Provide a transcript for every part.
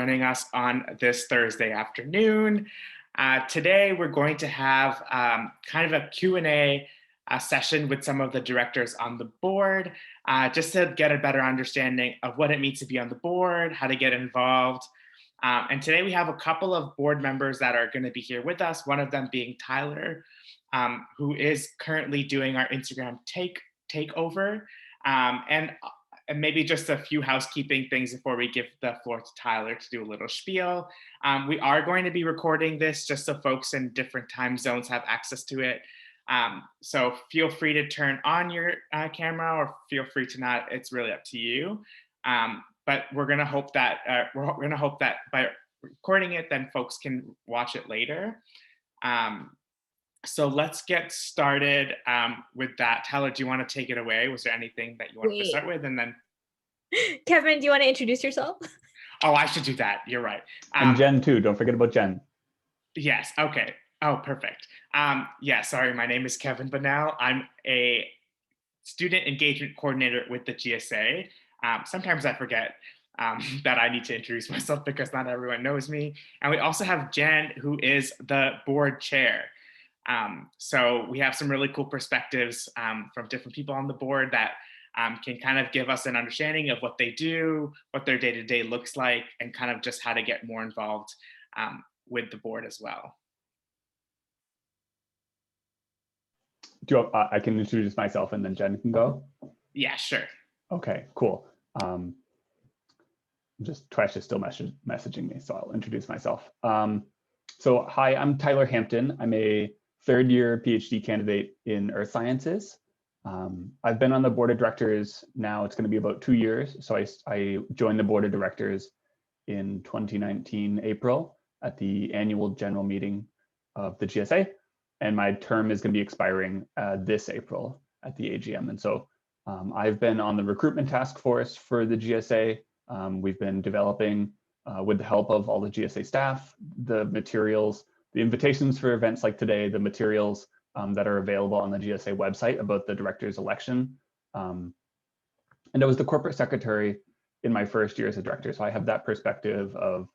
Joining us on this Thursday afternoon. Today, we're going to have kind of a Q&A session with some of the directors on the board, just to get a better understanding of what it means to be on the board, how to get involved. And today we have a couple of board members that are going to be here with us, one of them being Tyler, who is currently doing our Instagram takeover. And maybe just a few housekeeping things before we give the floor to Tyler to do a little spiel. We are going to be recording this just so folks in different time zones have access to it. So feel free to turn on your camera or feel free to not. It's really up to you. But we're going to hope that by recording it, then folks can watch it later. So let's get started with that. Tyler, do you want to take it away? Was there anything that you wanted to start with? And then Kevin, do you want to introduce yourself? Oh, I should do that. You're right. And Jen too. Don't forget about Jen. Yes. Okay. Oh, perfect. Yeah, sorry. My name is Kevin Bunnell. I'm a student engagement coordinator with the GSA. Sometimes I forget that I need to introduce myself because not everyone knows me. And we also have Jen, who is the board chair. So we have some really cool perspectives from different people on the board that can kind of give us an understanding of what they do, what their day-to-day looks like, and kind of just how to get more involved with the board as well. I can introduce myself and then Jen can go? Yeah, sure. Okay, cool. Just Twesh is still messaging me, so I'll introduce myself. So hi, I'm Tyler Hampton. I'm a third-year PhD candidate in earth sciences. I've been on the board of directors now, it's going to be about 2 years. So I joined the board of directors in 2019, April, at the annual general meeting of the GSA. And my term is going to be expiring this April at the AGM. And so I've been on the recruitment task force for the GSA. We've been developing, with the help of all the GSA staff, the materials, the invitations for events like today, the materials that are available on the GSA website about the director's election. And I was the corporate secretary in my first year as a director. So I have that perspective of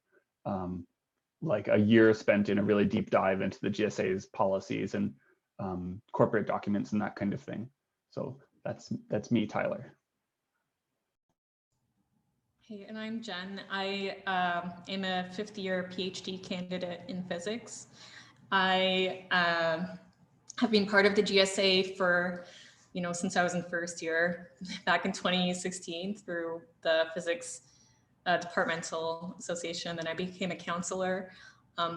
like a year spent in a really deep dive into the GSA's policies and corporate documents and that kind of thing. So that's me, Tyler. Hey, and I'm Jen. I am a fifth-year PhD candidate in physics. I have been part of the GSA for, since I was in first year, back in 2016 through the physics departmental association. Then I became a counselor.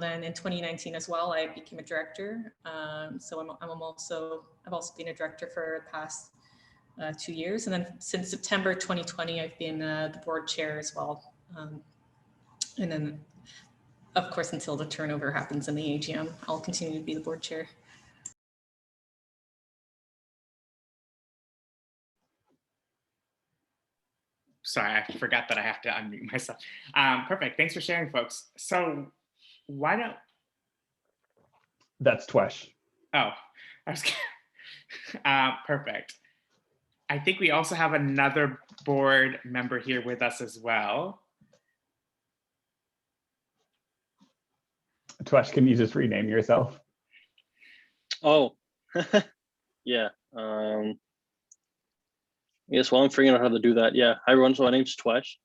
Then in 2019 as well, I became a director. So I've also been a director for the past 2 years. And then since September 2020, I've been the board chair as well. And then, of course, until the turnover happens in the AGM, I'll continue to be the board chair. Sorry, I forgot that I have to unmute myself. Perfect. Thanks for sharing, folks. So why don't... That's Twesh. Oh, I was perfect. I think we also have another board member here with us as well. Twesh, can you just rename yourself? Oh, yeah. Yes, well, I'm figuring out how to do that. Yeah, hi everyone. So my name's Twesh.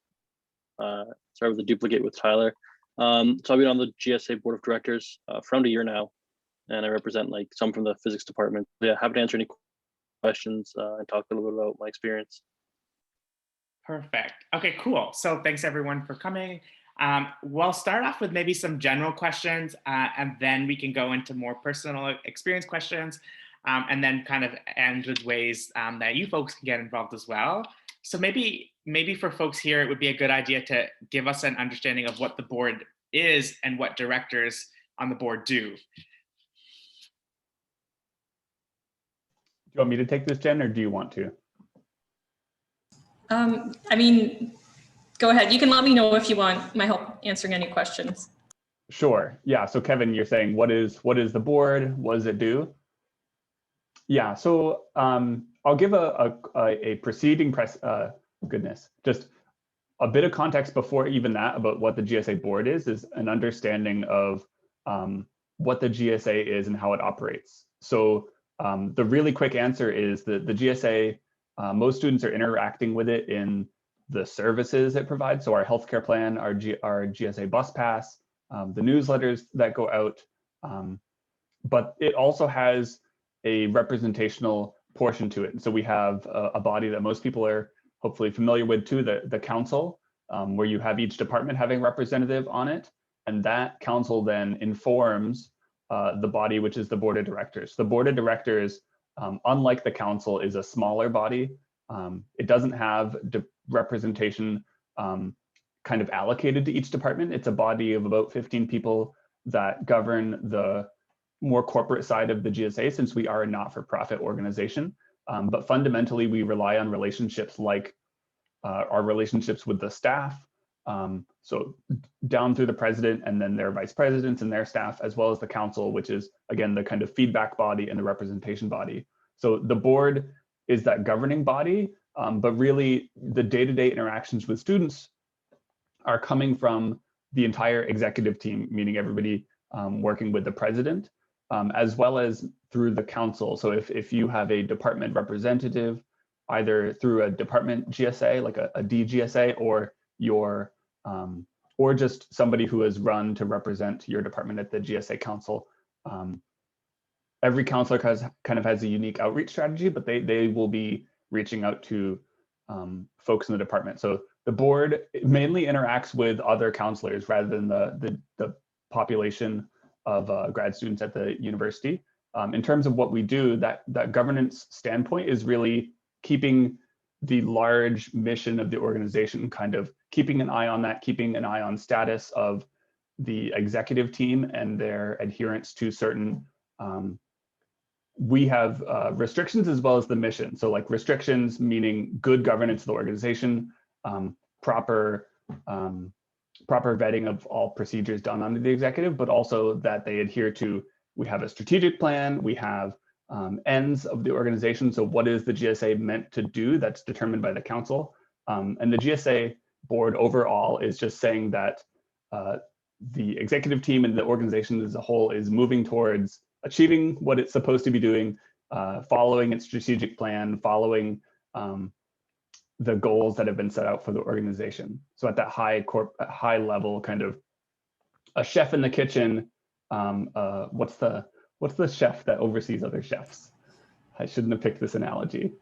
Sorry with the duplicate with Tyler. So I've been on the GSA Board of Directors for around a year now, and I represent like some from the physics department. Yeah, happy to answer any questions and talk a little bit about my experience. Perfect. Okay, cool. So thanks everyone for coming. We'll start off with maybe some general questions, and then we can go into more personal experience questions, and then kind of end with ways that you folks can get involved as well. So maybe for folks here, it would be a good idea to give us an understanding of what the board is and what directors on the board do. Do you want me to take this, Jen, or do you want to? I mean, go ahead. You can let me know if you want my help answering any questions. Sure. Yeah. So Kevin, you're saying what is the board? What does it do? Yeah. So I'll give a preceding just a bit of context before even that about what the GSA board is an understanding of what the GSA is and how it operates. So the really quick answer is that the GSA, most students are interacting with it in the services it provides. So our healthcare plan, our GSA bus pass, the newsletters that go out. But it also has a representational portion to it. And so we have a body that most people are hopefully familiar with too, the council, where you have each department having representative on it. And that council then informs the body, which is the board of directors. The board of directors, unlike the council, is a smaller body. It doesn't have representation kind of allocated to each department. It's a body of about 15 people that govern the more corporate side of the GSA, since we are a not-for-profit organization. But fundamentally, we rely on relationships like our relationships with the staff, so down through the president and then their vice presidents and their staff, as well as the council, which is, again, the kind of feedback body and the representation body. So the board is that governing body, but really the day-to-day interactions with students are coming from the entire executive team, meaning everybody working with the president, as well as through the council. So if you have a department representative, either through a department GSA, like a DGSA, or your or just somebody who has run to represent your department at the GSA council. Every counselor kind of has a unique outreach strategy, but they will be reaching out to folks in the department. So the board mainly interacts with other counselors rather than the population of grad students at the university. In terms of what we do, that governance standpoint is really keeping the large mission of the organization, kind of keeping an eye on that, keeping an eye on status of the executive team and their adherence to certain, we have restrictions as well as the mission. So like restrictions, meaning good governance of the organization, proper vetting of all procedures done under the executive, but also that they adhere to, we have a strategic plan, we have ends of the organization. So what is the GSA meant to do? That's determined by the council. And the GSA board overall is just saying that the executive team and the organization as a whole is moving towards achieving what it's supposed to be doing, following its strategic plan, following the goals that have been set out for the organization. So at that high level, kind of a chef in the kitchen, what's the chef that oversees other chefs? I shouldn't have picked this analogy.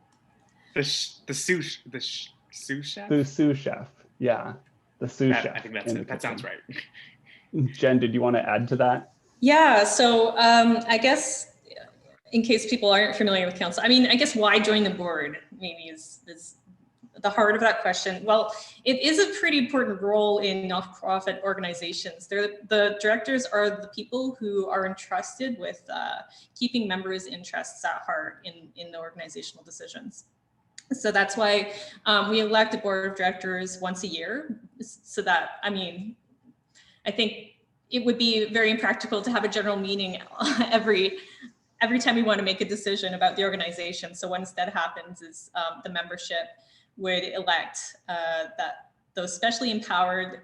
The sous chef? The sous chef, yeah. The sous chef. I think that's it. That sounds right. Jen, did you want to add to that? Yeah, so I guess in case people aren't familiar with council, I mean, I guess why join the board maybe is the heart of that question. Well, it is a pretty important role in nonprofit organizations. The directors are the people who are entrusted with keeping members' interests at heart in the organizational decisions. So that's why we elect a board of directors once a year. So that, I mean, I think it would be very impractical to have a general meeting every time we want to make a decision about the organization. So once that happens is the membership would elect those specially empowered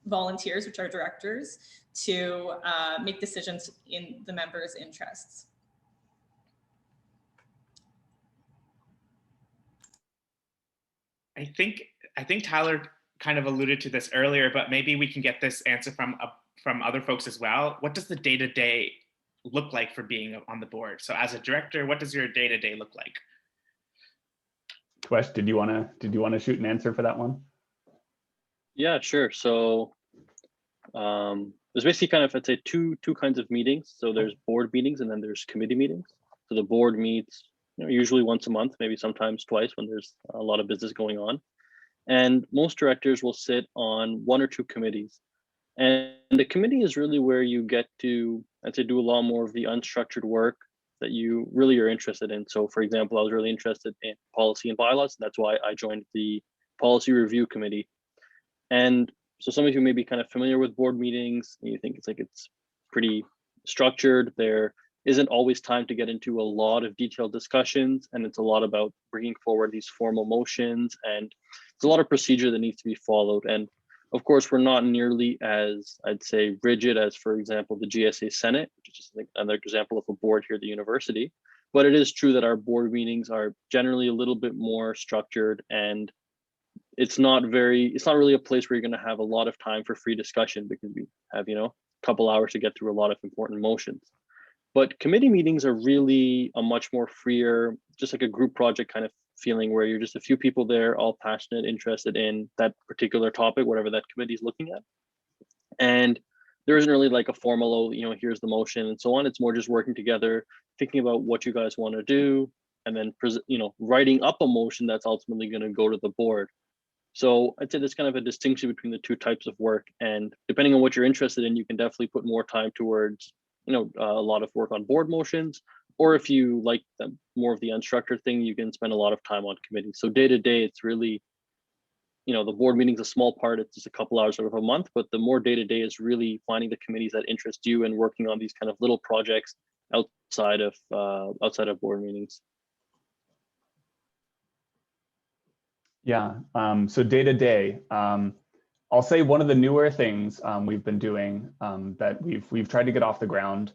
volunteers, which are directors, to make decisions in the members' interests. I think Tyler kind of alluded to this earlier, but maybe we can get this answer from other folks as well. What does the day-to-day look like for being on the board? So as a director, what does your day-to-day look like? Twesh, did you want to shoot an answer for that one? Yeah, sure. So there's basically kind of, I'd say, two kinds of meetings. So there's board meetings and then there's committee meetings. So the board meets usually once a month, maybe sometimes twice when there's a lot of business going on. And most directors will sit on one or two committees. And the committee is really where you get to, I'd say, do a lot more of the unstructured work that you really are interested in. So for example, I was really interested in policy and bylaws. That's why I joined the policy review committee. And so some of you may be kind of familiar with board meetings and you think it's pretty structured. There isn't always time to get into a lot of detailed discussions, and it's a lot about bringing forward these formal motions and a lot of procedure that needs to be followed. And of course, we're not nearly as, I'd say, rigid as, for example, the GSA Senate, which is just another example of a board here at the university. But it is true that our board meetings are generally a little bit more structured, and it's not really a place where you're going to have a lot of time for free discussion, because we have, a couple hours to get through a lot of important motions. But committee meetings are really a much more freer, just like a group project kind of feeling, where you're just a few people there, all passionate, interested in that particular topic, whatever that committee is looking at. And there isn't really like a formal, here's the motion and so on. It's more just working together, thinking about what you guys want to do, and then, writing up a motion that's ultimately going to go to the board. So I'd say there's kind of a distinction between the two types of work. And depending on what you're interested in, you can definitely put more time towards, a lot of work on board motions. Or if you like more of the unstructured thing, you can spend a lot of time on committees. So day to day, it's really, the board meeting's a small part. It's just a couple hours out of a month, but the more day to day is really finding the committees that interest you and working on these kind of little projects outside of board meetings. Yeah, so day to day, I'll say one of the newer things we've been doing that we've tried to get off the ground.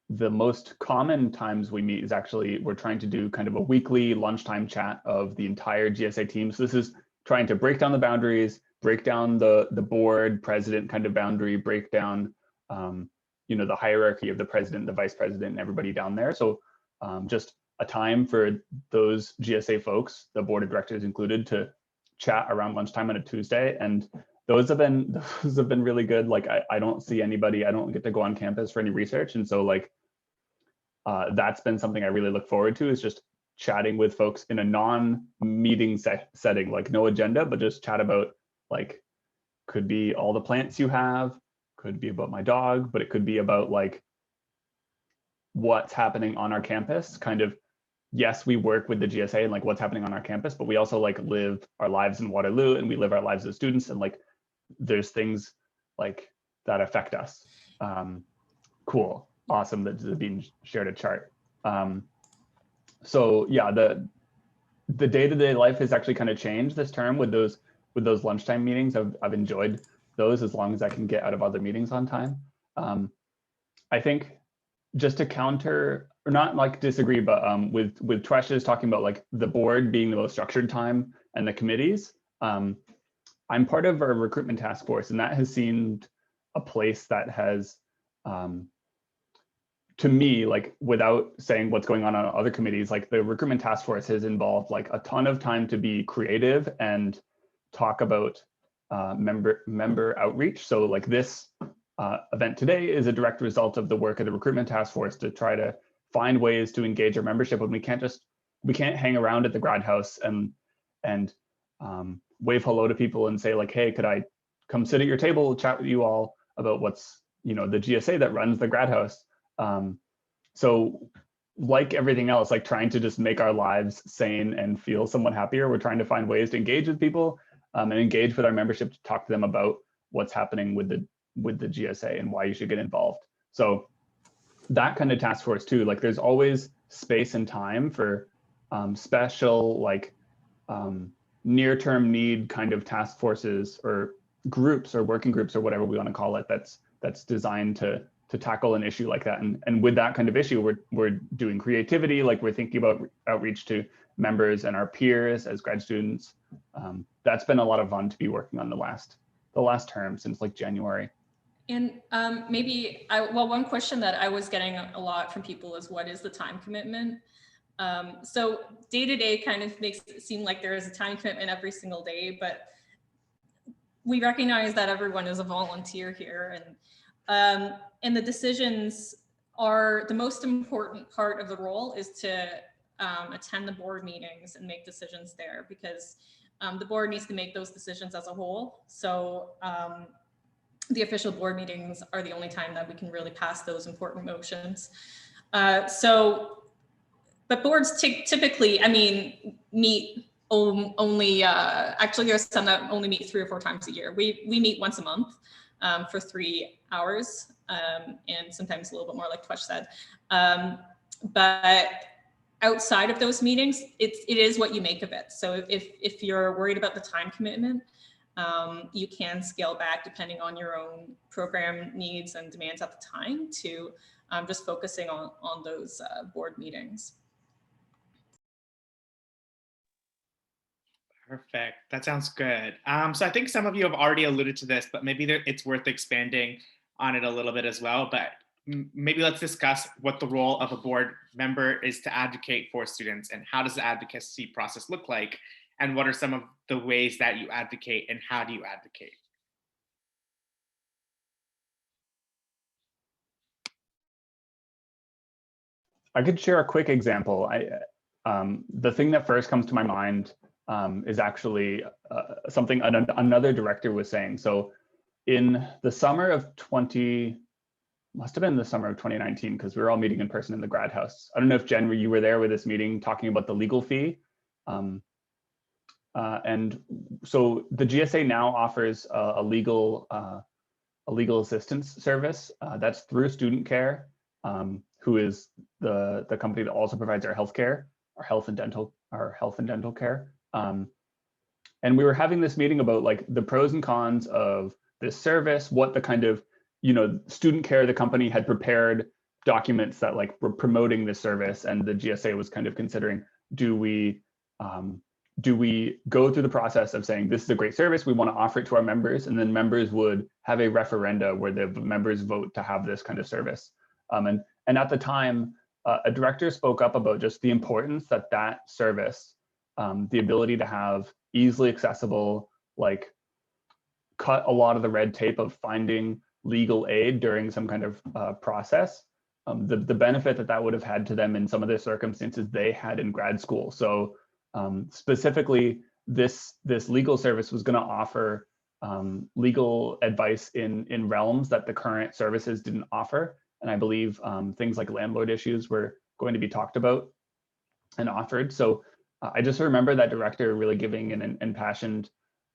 The most common times we meet is actually, we're trying to do kind of a weekly lunchtime chat of the entire GSA team. So this is trying to break down the boundaries, break down the board president kind of boundary, break down the hierarchy of the president, the vice president, and everybody down there. So just a time for those GSA folks, the board of directors included, to chat around lunchtime on a Tuesday. And those have been really good. Like I don't see anybody, I don't get to go on campus for any research. And so like, that's been something I really look forward to, is just chatting with folks in a non-meeting setting, like no agenda, but just chat about, like, could be all the plants you have, could be about my dog, but it could be about like what's happening on our campus. Kind of, yes, we work with the GSA and like what's happening on our campus, but we also like live our lives in Waterloo, and we live our lives as students, and like there's things like that affect us. Cool, awesome that the Dean shared a chart. So yeah, the day-to-day life has actually kind of changed this term with those lunchtime meetings. I've enjoyed those, as long as I can get out of other meetings on time. I think, just to counter, or not like disagree, but with Twesh's talking about like the board being the most structured time and the committees, I'm part of our recruitment task force, and that has seemed a place that has, to me, like without saying what's going on other committees, like the recruitment task force has involved like a ton of time to be creative and talk about member outreach. So like this event today is a direct result of the work of the recruitment task force to try to find ways to engage our membership. And we can't hang around at the grad house and wave hello to people and say like, hey, could I come sit at your table, chat with you all about what's, the GSA that runs the grad house. So like everything else, like trying to just make our lives sane and feel somewhat happier, we're trying to find ways to engage with people and engage with our membership, to talk to them about what's happening with the GSA and why you should get involved. So that kind of task force too, like there's always space and time for special like near-term need kind of task forces or groups or working groups or whatever we want to call it, that's designed to tackle an issue like that. And with that kind of issue, we're doing creativity, like we're thinking about outreach to members and our peers as grad students. That's been a lot of fun to be working on the last term, since like January. And one question that I was getting a lot from people is, what is the time commitment? So day to day kind of makes it seem like there is a time commitment every single day, but we recognize that everyone is a volunteer here, and the decisions are the most important part of the role is to attend the board meetings and make decisions there, because the board needs to make those decisions as a whole. So the official board meetings are the only time that we can really pass those important motions. But boards typically, meet only, actually there's some that only meet 3 or 4 times a year. We meet once a month for 3 hours, and sometimes a little bit more, like Twesh said. But outside of those meetings, it is what you make of it. So if you're worried about the time commitment, you can scale back depending on your own program needs and demands at the time to just focusing on those board meetings. Perfect. That sounds good. So I think some of you have already alluded to this, but maybe it's worth expanding on it a little bit as well. But maybe let's discuss what the role of a board member is to advocate for students, and how does the advocacy process look like, and what are some of the ways that you advocate, and how do you advocate? I could share a quick example. The thing that first comes to my mind is actually something another director was saying. So in the summer of must have been the summer of 2019, because we were all meeting in person in the grad house. I don't know if Jen, you were there with this meeting talking about the legal fee. And so the GSA now offers a legal assistance service that's through Student Care, who is the company that also provides our healthcare, our health and dental care. And we were having this meeting about like the pros and cons of this service, what the kind of, Student Care, the company, had prepared documents that like were promoting this service, and the GSA was kind of considering, do we go through the process of saying this is a great service, we want to offer it to our members, and then members would have a referenda where the members vote to have this kind of service. And at the time, a director spoke up about just the importance that service, the ability to have easily accessible, like cut a lot of the red tape of finding legal aid during some kind of process, the benefit that would have had to them in some of the circumstances they had in grad school. So specifically, this legal service was going to offer legal advice in realms that the current services didn't offer. And I believe things like landlord issues were going to be talked about and offered. So I just remember that director really giving an impassioned,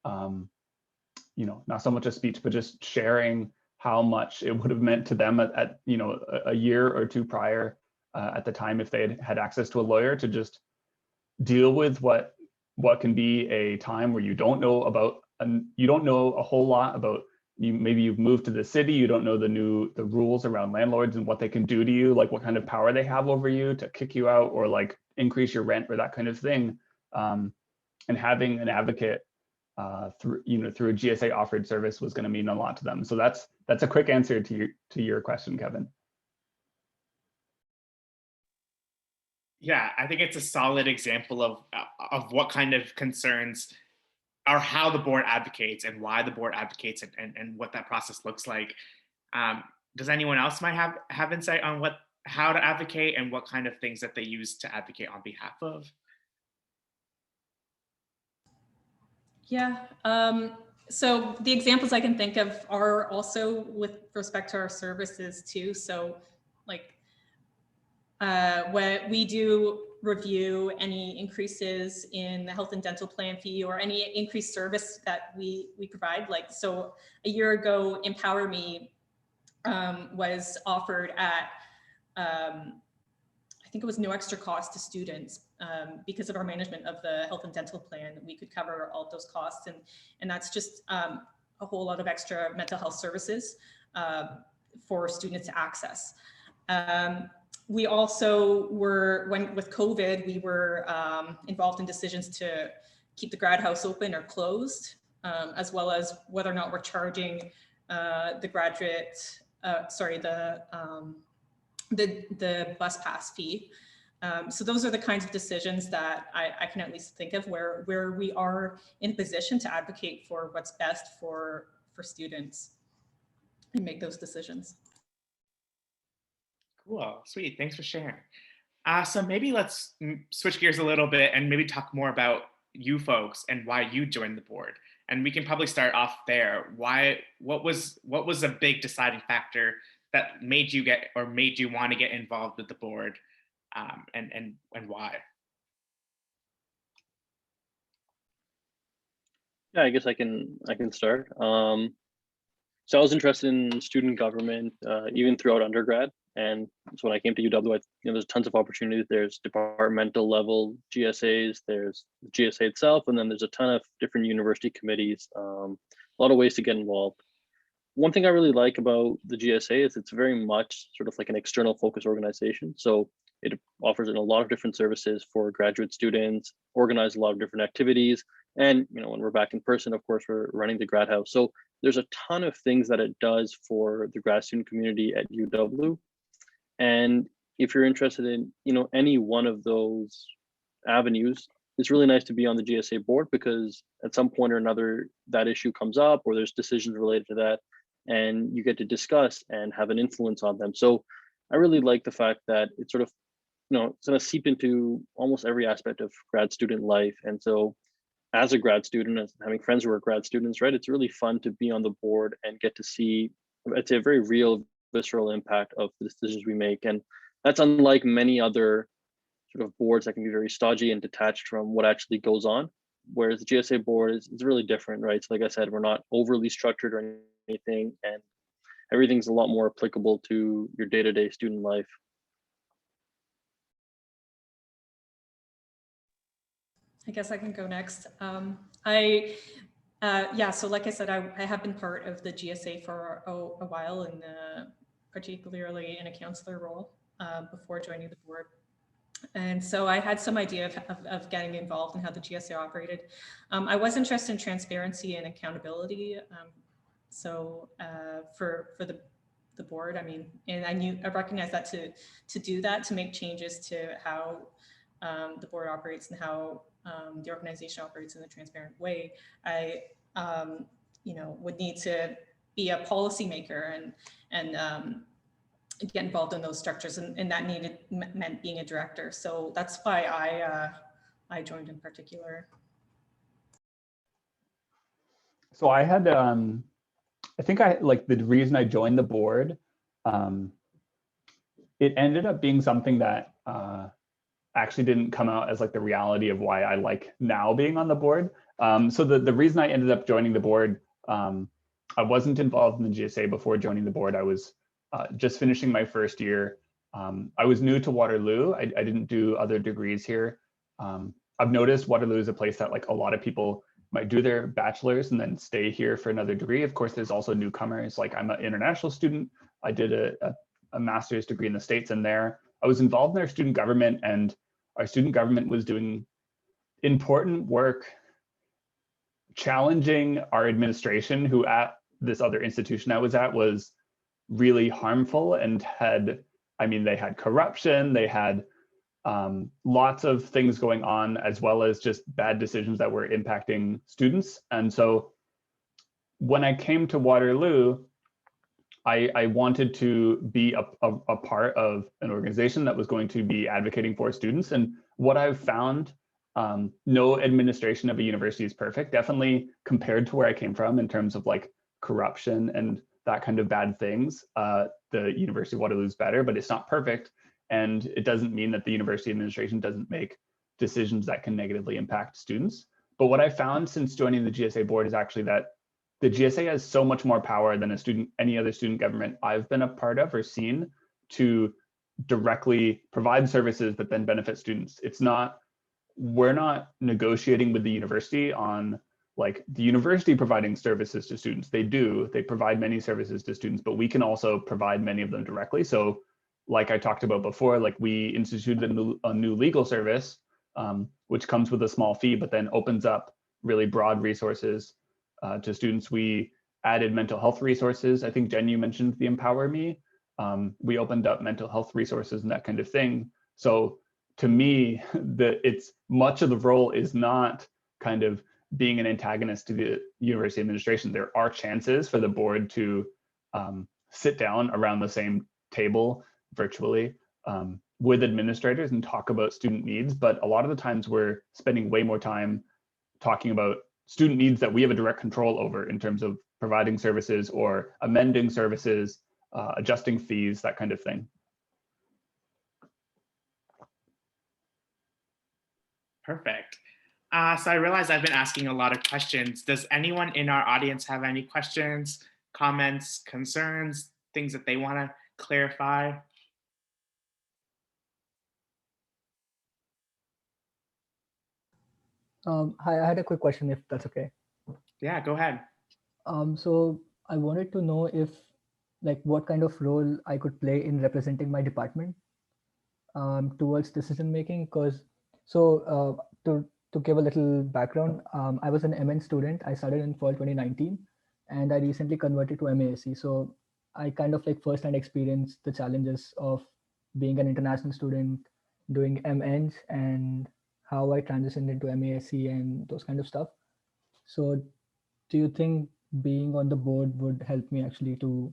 not so much a speech, but just sharing how much it would have meant to them at a year or two prior at the time, if they had access to a lawyer, to just deal with what can be a time where you don't know a whole lot about maybe you've moved to the city, you don't know the rules around landlords and what they can do to you, like what kind of power they have over you to kick you out or like increase your rent or that kind of thing. And having an advocate through a GSA offered service was going to mean a lot to them. So that's a quick answer to your question, Kevin. Yeah, I think it's a solid example of what kind of concerns, or how the board advocates and why the board advocates, and what that process looks like. Does anyone else might have insight on how to advocate and what kind of things that they use to advocate on behalf of? Yeah, so the examples I can think of are also with respect to our services too. So like when we do review any increases in the health and dental plan fee or any increased service that we provide. Like, so a year ago, Empower Me was offered at, I think it was no extra cost to students because of our management of the health and dental plan. We could cover all of those costs, and that's just a whole lot of extra mental health services for students to access. We also with COVID, we were involved in decisions to keep the grad house open or closed, as well as whether or not we're charging the graduate, the bus pass fee. So those are the kinds of decisions that I can at least think of where we are in a position to advocate for what's best for students and make those decisions. Cool, sweet, thanks for sharing. So maybe let's switch gears a little bit and maybe talk more about you folks and why you joined the board. And we can probably start off there. What was a big deciding factor that made you want to get involved with the board, and why? Yeah, I guess I can start. So I was interested in student government even throughout undergrad. And so when I came to UW, there's tons of opportunities. There's departmental level GSAs, there's GSA itself, and then there's a ton of different university committees, a lot of ways to get involved. One thing I really like about the GSA is it's very much sort of like an external focus organization. So it offers in a lot of different services for graduate students, organize a lot of different activities. And when we're back in person, of course, we're running the grad house. So there's a ton of things that it does for the grad student community at UW. And if you're interested in, any one of those avenues, it's really nice to be on the GSA board, because at some point or another that issue comes up, or there's decisions related to that, and you get to discuss and have an influence on them. So I really like the fact that it's sort of, it's going to seep into almost every aspect of grad student life. And so as a grad student, as having friends who are grad students, right, it's really fun to be on the board and get to see, I'd say, a very real, visceral impact of the decisions we make. And that's unlike many other sort of boards that can be very stodgy and detached from what actually goes on. Whereas the GSA board is really different, right? So like I said, we're not overly structured or anything, and everything's a lot more applicable to your day-to-day student life. I guess I can go next. So like I said, I have been part of the GSA for a while, and particularly in a counselor role before joining the board. And so I had some idea of getting involved in how the GSA operated. I was interested in transparency and accountability. For the board, and I recognized that to do that, to make changes to how the board operates and how the organization operates in a transparent way, I would need to be a policymaker and get involved in those structures, and that meant being a director. So that's why I joined in particular. So I had, I think the reason I joined the board, it ended up being something that actually didn't come out as like the reality of why I like now being on the board. So the reason I ended up joining the board, I wasn't involved in the GSA before joining the board. I was just finishing my first year. I was new to Waterloo. I didn't do other degrees here. I've noticed Waterloo is a place that like a lot of people might do their bachelor's and then stay here for another degree. Of course, there's also newcomers. Like I'm an international student. I did a master's degree in the States, and there I was involved in our student government, and our student government was doing important work challenging our administration, who at this other institution I was at was really harmful and they had corruption, they had lots of things going on, as well as just bad decisions that were impacting students. And so when I came to Waterloo, I wanted to be a part of an organization that was going to be advocating for students. And what I've found, no administration of a university is perfect, definitely compared to where I came from in terms of like corruption and that kind of bad things. The University of Waterloo is better, but it's not perfect. And it doesn't mean that the university administration doesn't make decisions that can negatively impact students. But what I found since joining the GSA board is actually that the GSA has so much more power than any other student government I've been a part of or seen to directly provide services that then benefit students. We're not negotiating with the university on like the university providing services to students. They provide many services to students, but we can also provide many of them directly. So like I talked about before, like we instituted a new legal service, which comes with a small fee, but then opens up really broad resources to students. We added mental health resources. I think, Jen, you mentioned the Empower Me. We opened up mental health resources and that kind of thing. So to me, it's much of the role is not kind of being an antagonist to the university administration. There are chances for the board to sit down around the same table virtually with administrators and talk about student needs. But a lot of the times we're spending way more time talking about student needs that we have a direct control over in terms of providing services or amending services, adjusting fees, that kind of thing. Perfect. So I realize I've been asking a lot of questions. Does anyone in our audience have any questions, comments, concerns, things that they want to clarify? Hi, I had a quick question, if that's okay. Yeah, go ahead. So I wanted to know if, like, what kind of role I could play in representing my department towards decision making. Because, to give a little background, I was an MN student. I started in fall 2019, and I recently converted to MASC. So I kind of like firsthand experienced the challenges of being an international student, doing MNs, and how I transitioned into MASC and those kind of stuff. So do you think being on the board would help me actually to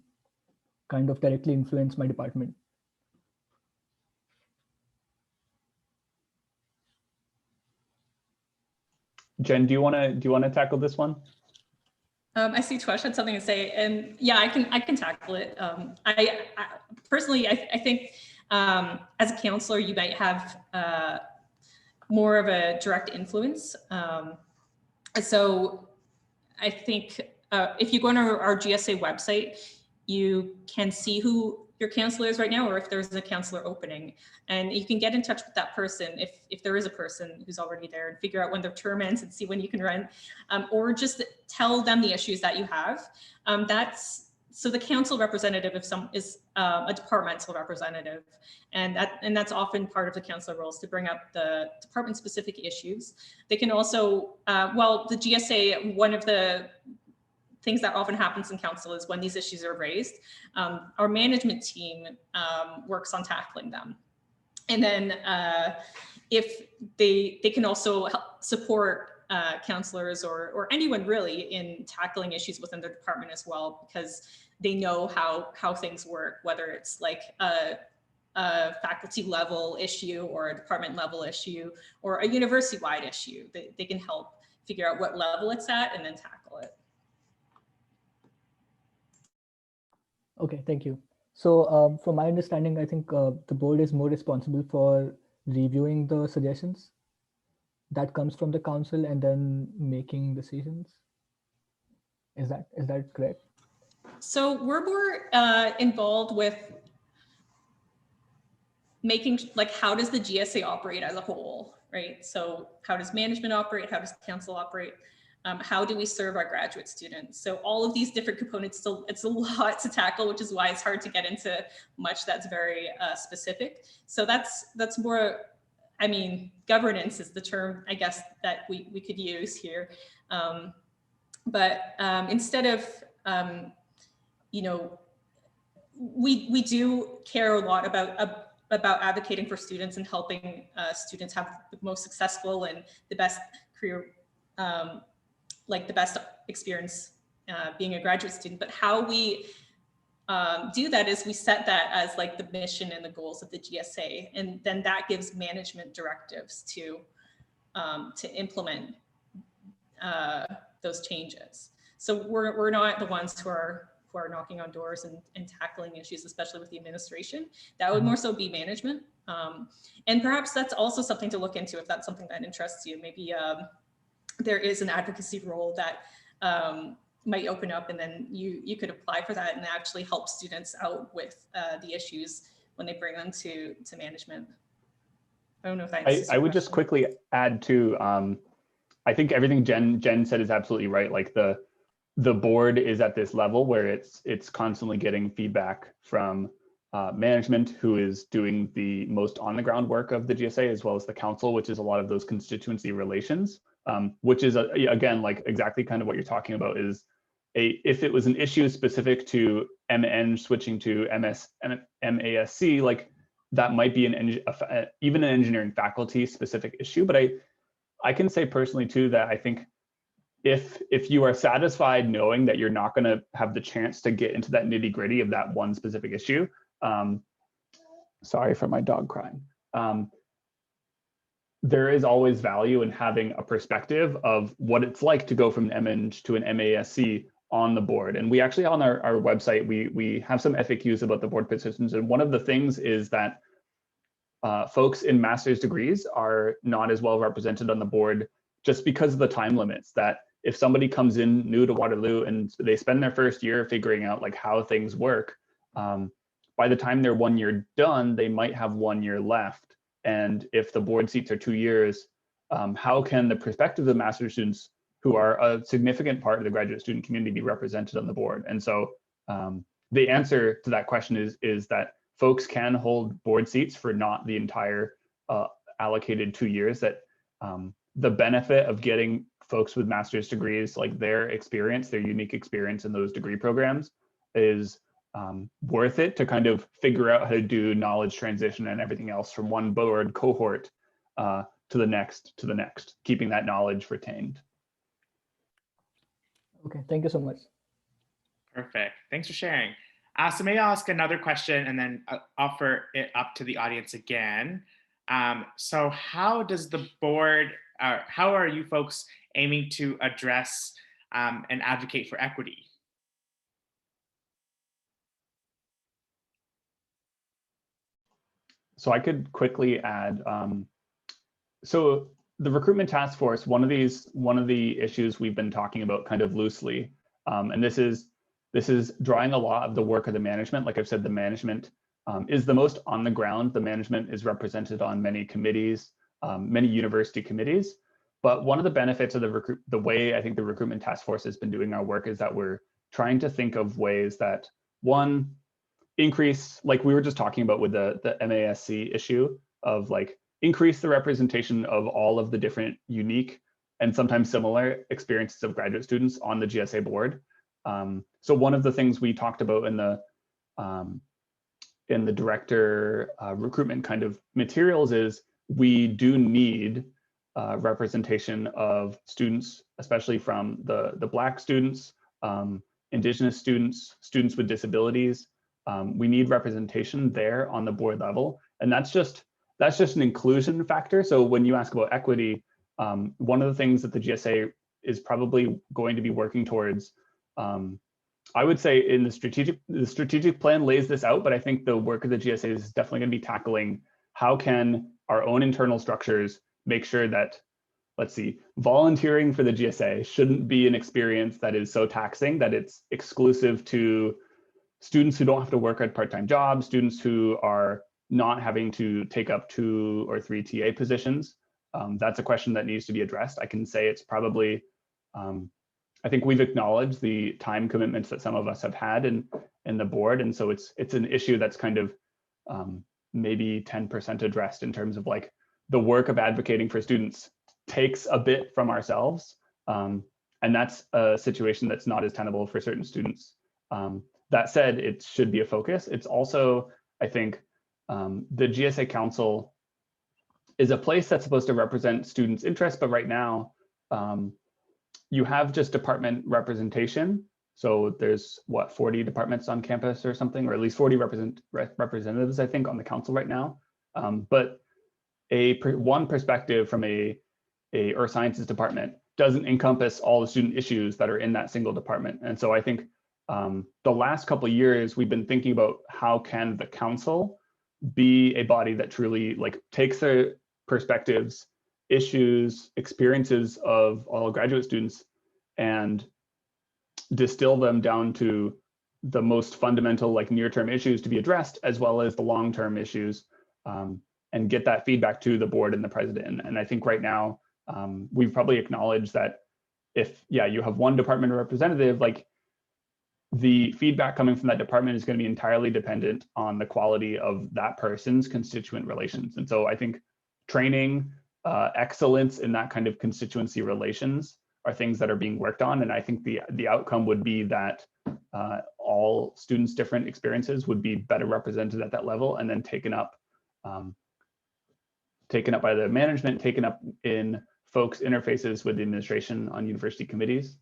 kind of directly influence my department? Jen, do you want to tackle this one? I see Twesh had something to say, and yeah, I can tackle it. I personally, I think as a counselor, you might have more of a direct influence. So I think if you go on our GSA website, you can see who your counselor is right now, or if there's a counselor opening, and you can get in touch with that person if there is a person who's already there, and figure out when their term ends and see when you can run, or just tell them the issues that you have. So the council representative is a departmental representative, and that's often part of the council roles, to bring up the department specific issues. They can also, the GSA, one of the things that often happens in council is when these issues are raised, our management team works on tackling them. And then if they can also help support counselors or anyone really in tackling issues within their department as well, because they know how things work, whether it's like a faculty level issue or a department level issue or a university-wide issue. They can help figure out what level it's at and then tackle it. Okay, thank you. So from my understanding, I think the board is more responsible for reviewing the suggestions that comes from the council and then making decisions. Is that correct? So we're more involved with making, like, how does the GSA operate as a whole, right? So how does management operate? How does council operate? How do we serve our graduate students? So all of these different components, it's a lot to tackle, which is why it's hard to get into much that's very specific. So that's more, I mean, governance is the term, I guess, that we could use here. But instead of, you know, we do care a lot about advocating for students and helping students have the most successful and the best career, like the best experience being a graduate student. But how we do that is we set that as like the mission and the goals of the GSA, and then that gives management directives to implement those changes. So we're not the ones who are knocking on doors and tackling issues, especially with the administration. That would more so be management. And perhaps that's also something to look into if that's something that interests you. Maybe there is an advocacy role that might open up, and then you could apply for that and actually help students out with the issues when they bring them to management. I don't know if that I would just quickly add to, I think everything Jen said is absolutely right. Like the board is at this level where it's constantly getting feedback from management, who is doing the most on the ground work of the GSA, as well as the council, which is a lot of those constituency relations, which is again, like exactly kind of what you're talking about. Is if it was an issue specific to MN switching to MASC, like that might be even an engineering faculty specific issue. But I can say personally too that I think if you are satisfied knowing that you're not going to have the chance to get into that nitty gritty of that one specific issue, sorry for my dog crying, there is always value in having a perspective of what it's like to go from an MN to an MASC on the board. And we actually, on our website, we have some FAQs about the board positions. And one of the things is that folks in master's degrees are not as well represented on the board just because of the time limits. That if somebody comes in new to Waterloo and they spend their first year figuring out like how things work, by the time they're 1 year done, they might have 1 year left. And if the board seats are 2 years, how can the perspectives of master's students who are a significant part of the graduate student community be represented on the board? And so the answer to that question is that folks can hold board seats for not the entire allocated 2 years. That the benefit of getting folks with master's degrees, like their experience, their unique experience in those degree programs, is worth it to kind of figure out how to do knowledge transition and everything else from one board cohort to the next, keeping that knowledge retained. Okay, thank you so much. Perfect. Thanks for sharing. So maybe I'll ask another question and then offer it up to the audience again. So how does the board, how are you folks aiming to address and advocate for equity? So I could quickly add, so the recruitment task force, one of the issues we've been talking about kind of loosely, and this is drawing a lot of the work of the management. Like I've said, the management is the most on the ground. The management is represented on many committees, many university committees. But one of the benefits of the way I think the recruitment task force has been doing our work is that we're trying to think of ways that, one, increase, like we were just talking about with the MASC issue, of like increase the representation of all of the different unique and sometimes similar experiences of graduate students on the GSA board. So one of the things we talked about in the director recruitment kind of materials is we do need representation of students, especially from the Black students, Indigenous students, students with disabilities. We need representation there on the board level, and that's just an inclusion factor. So when you ask about equity, one of the things that the GSA is probably going to be working towards, I would say in the strategic plan lays this out, but I think the work of the GSA is definitely going to be tackling how can our own internal structures make sure that, let's see, volunteering for the GSA shouldn't be an experience that is so taxing that it's exclusive to students who don't have to work at part-time jobs, students who are not having to take up 2 or 3 TA positions. That's a question that needs to be addressed. I can say it's probably, I think we've acknowledged the time commitments that some of us have had in the board. And so it's an issue that's kind of maybe 10% addressed in terms of like the work of advocating for students takes a bit from ourselves. And that's a situation that's not as tenable for certain students. That said, it should be a focus. It's also, I think, the GSA Council is a place that's supposed to represent students' interests, but right now, you have just department representation. So there's what, 40 departments on campus or something, or at least 40 representatives, I think, on the council right now. But one perspective from a earth sciences department doesn't encompass all the student issues that are in that single department. And so I think the last couple of years, we've been thinking about how can the council be a body that truly like takes their perspectives, issues, experiences of all graduate students and distill them down to the most fundamental, like near-term issues to be addressed, as well as the long-term issues, and get that feedback to the board and the president. And I think right now, we've probably acknowledged that if, you have one department representative, like the feedback coming from that department is going to be entirely dependent on the quality of that person's constituent relations. And so I think training, excellence in that kind of constituency relations are things that are being worked on. And I think the outcome would be that all students' different experiences would be better represented at that level and then taken up by the management, taken up in folks' interfaces with the administration on university committees.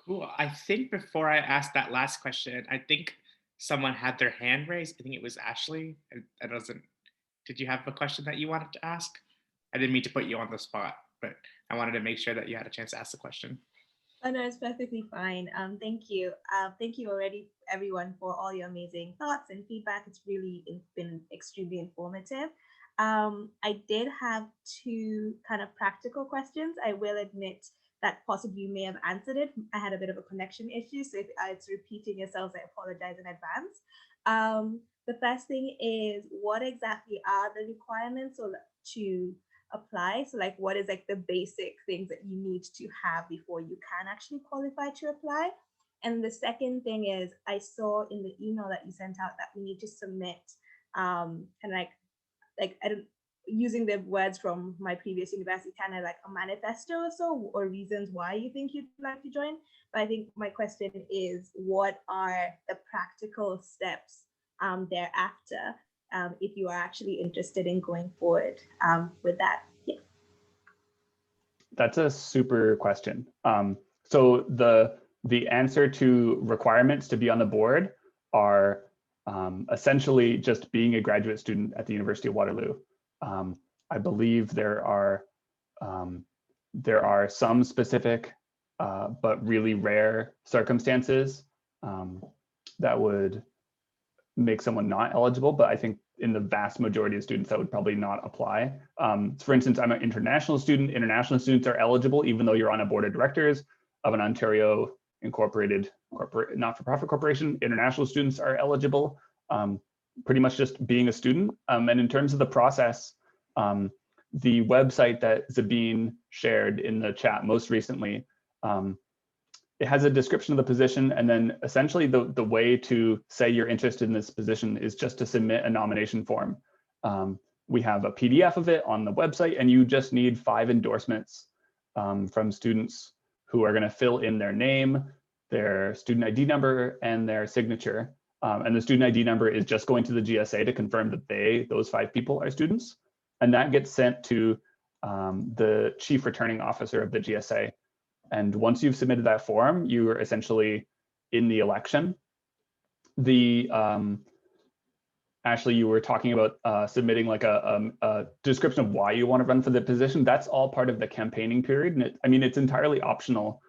Cool. I think before I ask that last question, I think someone had their hand raised. I think it was Ashley. Did you have a question that you wanted to ask? I didn't mean to put you on the spot, but I wanted to make sure that you had a chance to ask the question. Oh, no, it's perfectly fine. Thank you. Thank you already, everyone, for all your amazing thoughts and feedback. It's been extremely informative. I did have 2 kind of practical questions. I will admit that possibly you may have answered it. I had a bit of a connection issue, so if it's repeating yourselves, I apologize in advance. The first thing is, what exactly are the requirements or to apply? So like, what is like the basic things that you need to have before you can actually qualify to apply? And the second thing is, I saw in the email that you sent out that we need to submit kind of like I don't, using the words from my previous university, kind of like a manifesto or so, or reasons why you think you'd like to join. But I think my question is, what are the practical steps thereafter if you are actually interested in going forward with that? Yeah. That's a super question. So the answer to requirements to be on the board are essentially just being a graduate student at the University of Waterloo. I believe there are some specific but really rare circumstances that would make someone not eligible, but I think in the vast majority of students that would probably not apply. For instance, I'm an international student. International students are eligible even though you're on a board of directors of an Ontario incorporated not-for-profit corporation. International students are eligible, pretty much just being a student. And in terms of the process, the website that Zabine shared in the chat most recently, it has a description of the position, and then essentially the way to say you're interested in this position is just to submit a nomination form. We have a PDF of it on the website, and you just need 5 endorsements from students who are going to fill in their name, their student ID number, and their signature. And the student ID number is just going to the GSA to confirm that those 5 people are students. And that gets sent to the chief returning officer of the GSA. And once you've submitted that form, you are essentially in the election. Ashley, you were talking about submitting like a description of why you want to run for the position. That's all part of the campaigning period. And it's entirely optional,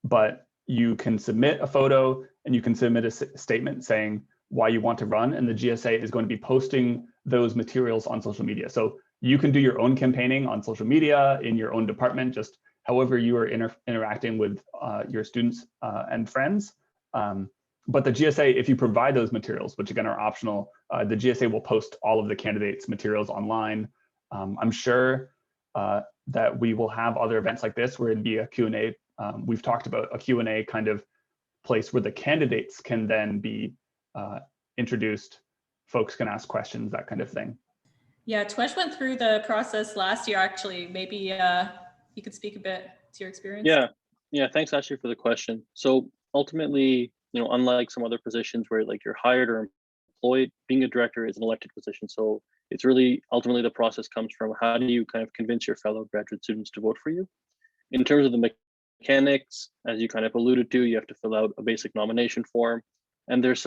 but you can submit a photo and you can submit a statement saying why you want to run, and the GSA is going to be posting those materials on social media. So you can do your own campaigning on social media in your own department, just however you are interacting with your students and friends. But the GSA, if you provide those materials, which again are optional, the GSA will post all of the candidates' materials online. I'm sure that we will have other events like this where it'd be a Q&A. We've talked about a Q&A kind of place where the candidates can then be introduced. Folks can ask questions, that kind of thing. Yeah, Twesh went through the process last year, actually. Maybe you could speak a bit to your experience. Yeah. Thanks, Ashley, for the question. So ultimately, unlike some other positions where like you're hired or employed, being a director is an elected position. So it's really ultimately the process comes from how do you kind of convince your fellow graduate students to vote for you. In terms of the mechanics, as you kind of alluded to, you have to fill out a basic nomination form, and there's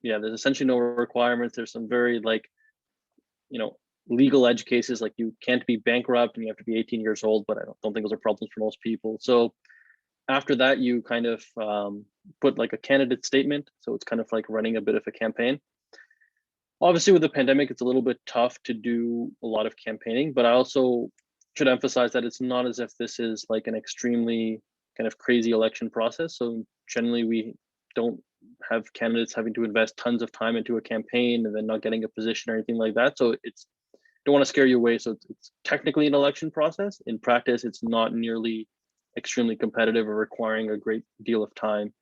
essentially no requirements. There's some very legal edge cases, like you can't be bankrupt and you have to be 18 years old, but I don't think those are problems for most people. So after that, you kind of put like a candidate statement. So it's kind of like running a bit of a campaign. Obviously with the pandemic, it's a little bit tough to do a lot of campaigning, but I also should emphasize that it's not as if this is like an extremely kind of crazy election process. So generally we don't have candidates having to invest tons of time into a campaign and then not getting a position or anything like that. So don't want to scare you away. So it's technically an election process. In practice, it's not nearly extremely competitive or requiring a great deal of time.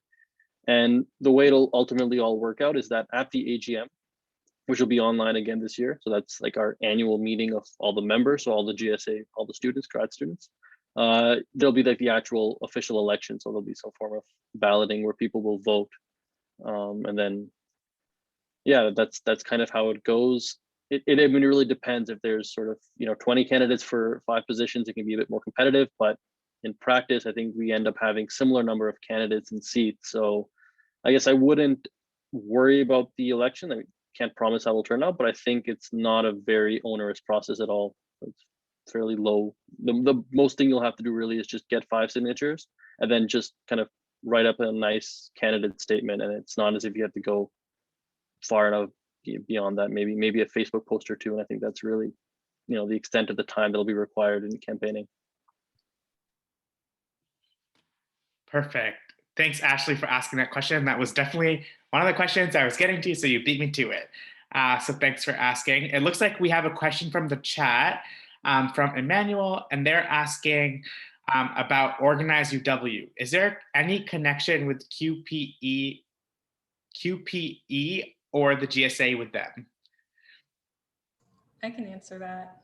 And the way it'll ultimately all work out is that at the AGM, which will be online again this year, so that's like our annual meeting of all the members, so all the GSA, all the students, grad students, there'll be like the actual official election. So there'll be some form of balloting where people will vote. And then, yeah, that's kind of how it goes. It really depends. If there's sort of 20 candidates for 5 positions, it can be a bit more competitive, but in practice, I think we end up having similar number of candidates and seats. So I guess I wouldn't worry about the election. I can't promise how it'll turn out, but I think it's not a very onerous process at all. It's fairly low. The most thing you'll have to do really is just get 5 signatures and then just kind of write up a nice candidate statement. And it's not as if you have to go far enough beyond that, maybe a Facebook post or 2. And I think that's really, the extent of the time that'll be required in campaigning. Perfect. Thanks, Ashley, for asking that question. That was definitely one of the questions I was getting to, so you beat me to it. So thanks for asking. It looks like we have a question from the chat from Emmanuel, and they're asking about Organize-UW. Is there any connection with QPE or the GSA with them? I can answer that.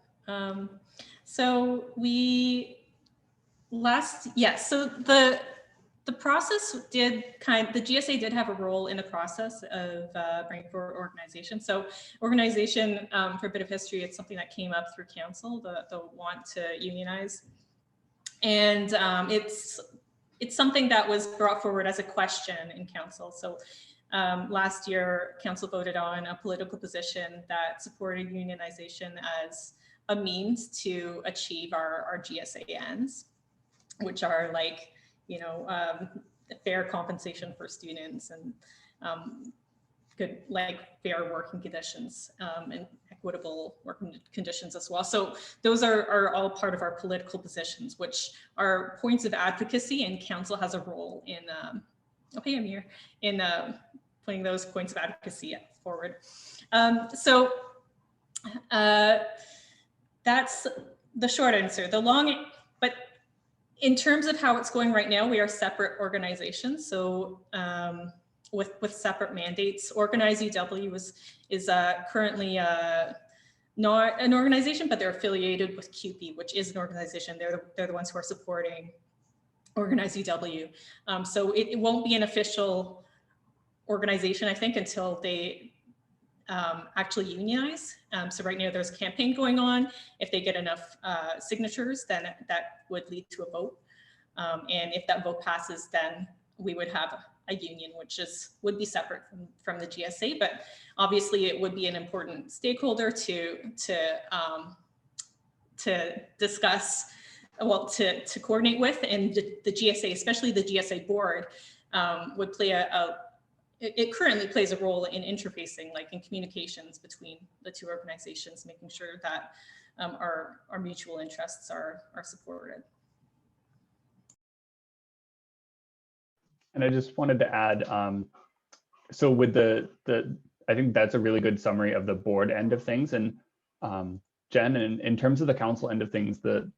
So the process did the GSA did have a role in the process of bringing forward organization. So organization, for a bit of history, it's something that came up through council, the want to unionize. And it's something that was brought forward as a question in council. So last year, council voted on a political position that supported unionization as a means to achieve our GSA ends, which are like, you know, fair compensation for students and good, like fair working conditions and equitable working conditions as well. So those are all part of our political positions, which are points of advocacy, and council has a role in okay, Amir, in putting those points of advocacy forward. So that's the short answer. The long, but in terms of how it's going right now, we are separate organizations. So with separate mandates. Organize-UW is currently not an organization, but they're affiliated with QP, which is an organization. They're the ones who are supporting Organize-UW. So it won't be an official organization, I think, until they actually unionize. So right now there's a campaign going on. If they get enough signatures, then that would lead to a vote. And if that vote passes, then we would have a union, which would be separate from the GSA, but obviously it would be an important stakeholder to discuss, well, to coordinate with, and the GSA, especially the GSA board, would play it currently plays a role in interfacing, like in communications between the two organizations, making sure that our mutual interests are supported. And I just wanted to add, so with I think that's a really good summary of the board end of things. And Jen, in terms of the council end of things, the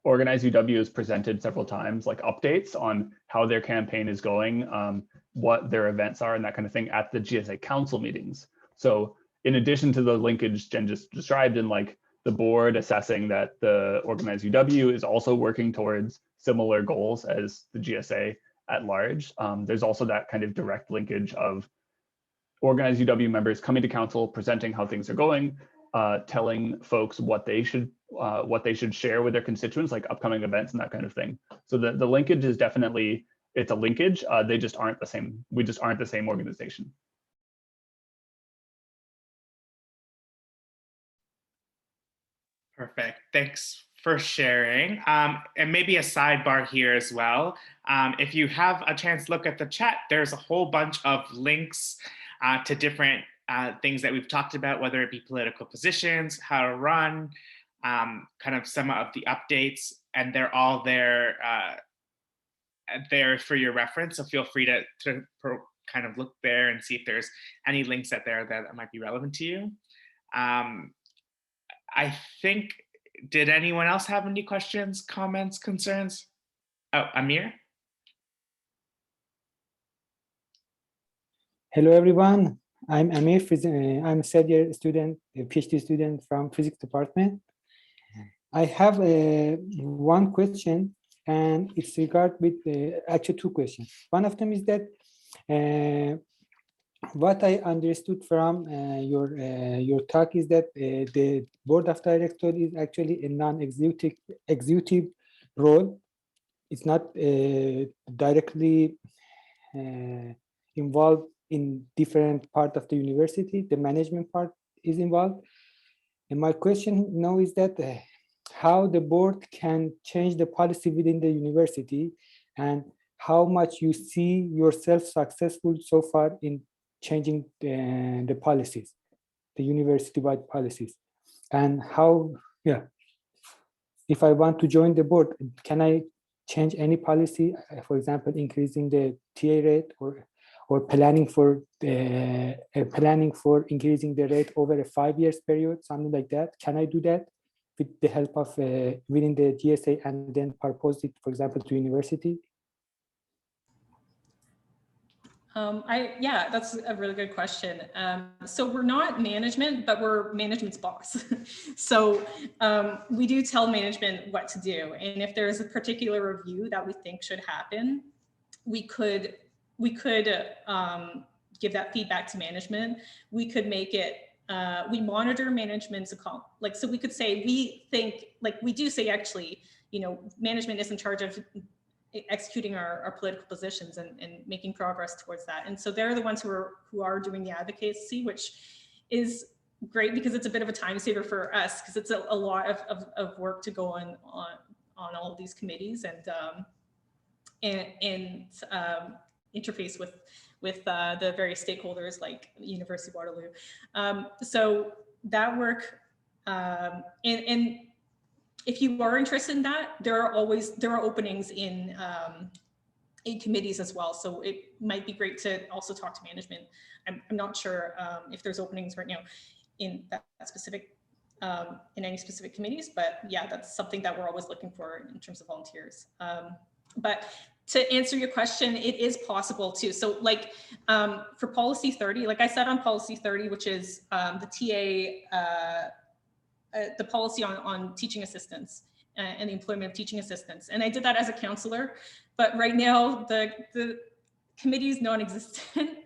Organize-UW has presented several times like updates on how their campaign is going, what their events are and that kind of thing at the GSA council meetings. So in addition to the linkage Jen just described, in like the board assessing that the Organize-UW is also working towards similar goals as the GSA at large, there's also that kind of direct linkage of Organize-UW members coming to council, presenting how things are going, telling folks what they should share with their constituents, like upcoming events and that kind of thing. So the linkage is definitely, it's a linkage. They just aren't the same. We just aren't the same organization. Perfect. Thanks for sharing. And maybe a sidebar here as well. If you have a chance to look at the chat, there's a whole bunch of links to different things that we've talked about, whether it be political positions, how to run, kind of some of the updates, and they're all there for your reference. So feel free to kind of look there and see if there's any links out there that might be relevant to you. I think, did anyone else have any questions, comments, concerns? Oh, Amir? Hello, everyone. I'm Amir. I'm a third-year student, a PhD student from physics department. I have one question, and it's regard with actually two questions. One of them is that what I understood from your talk is that the board of directors is actually a non-executive role. It's not directly involved in different part of the university. The management part is involved. And my question now is that how the board can change the policy within the university, and how much you see yourself successful so far in changing the policies, the university-wide policies, and how, if I want to join the board, can I change any policy, for example, increasing the TA rate or planning for increasing the rate over a 5 years period, something like that? Can I do that with the help of within the GSA and then propose it, for example, to university? Yeah, that's a really good question. So we're not management, but we're management's boss. So we do tell management what to do. And if there's a particular review that we think should happen, we could give that feedback to management. We could make it, we monitor management's account. Like, so we could say, we think, like we do say, actually, you know, management is in charge of executing our political positions and making progress towards that. And so they're the ones who are doing the advocacy, which is great because it's a bit of a time saver for us, because it's a lot of work to go on all of these committees and interface with the various stakeholders like University of Waterloo. So that work, and if you are interested in that, there are openings in committees as well. So it might be great to also talk to management. I'm not sure if there's openings right now in that specific, in any specific committees, but yeah, that's something that we're always looking for in terms of volunteers. But to answer your question, it is possible too. So like for policy 30, like I said on policy 30, which is the TA, the policy on teaching assistants and the employment of teaching assistants. And I did that as a counselor, but right now the committee is non-existent.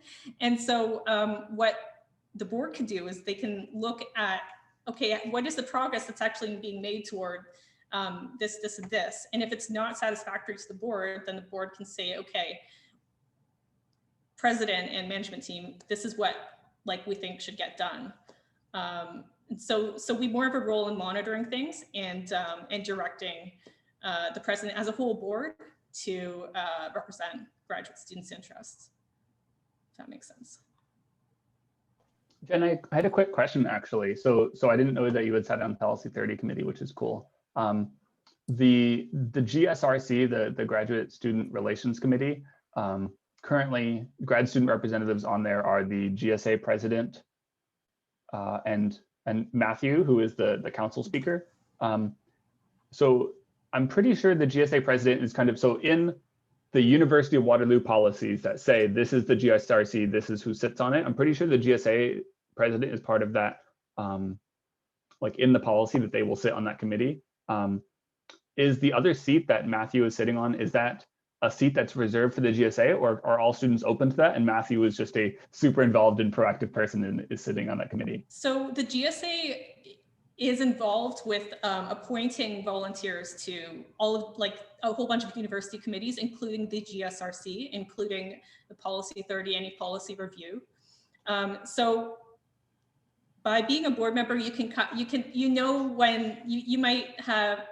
And so what the board can do is they can look at, okay, what is the progress that's actually being made toward this, this, and this. And if it's not satisfactory to the board, then the board can say, okay, president and management team, this is what like we think should get done. And so we more have a role in monitoring things and directing the president as a whole board to represent graduate students' interests. If that makes sense. Jen, I had a quick question actually. So I didn't know that you had sat on Policy 30 committee, which is cool. The GSRC, the Graduate Student Relations Committee, currently grad student representatives on there are the GSA president and Matthew, who is the council speaker. So I'm pretty sure the GSA president is kind of, so in the University of Waterloo policies that say this is the GSRC, this is who sits on it, I'm pretty sure the GSA president is part of that, like in the policy that they will sit on that committee. Is the other seat that Matthew is sitting on, is that a seat that's reserved for the GSA, or are all students open to that? And Matthew is just a super involved and proactive person and is sitting on that committee. So the GSA is involved with appointing volunteers to all of like a whole bunch of university committees, including the GSRC, including the Policy 30, any policy review. So by being a board member, you know when you might have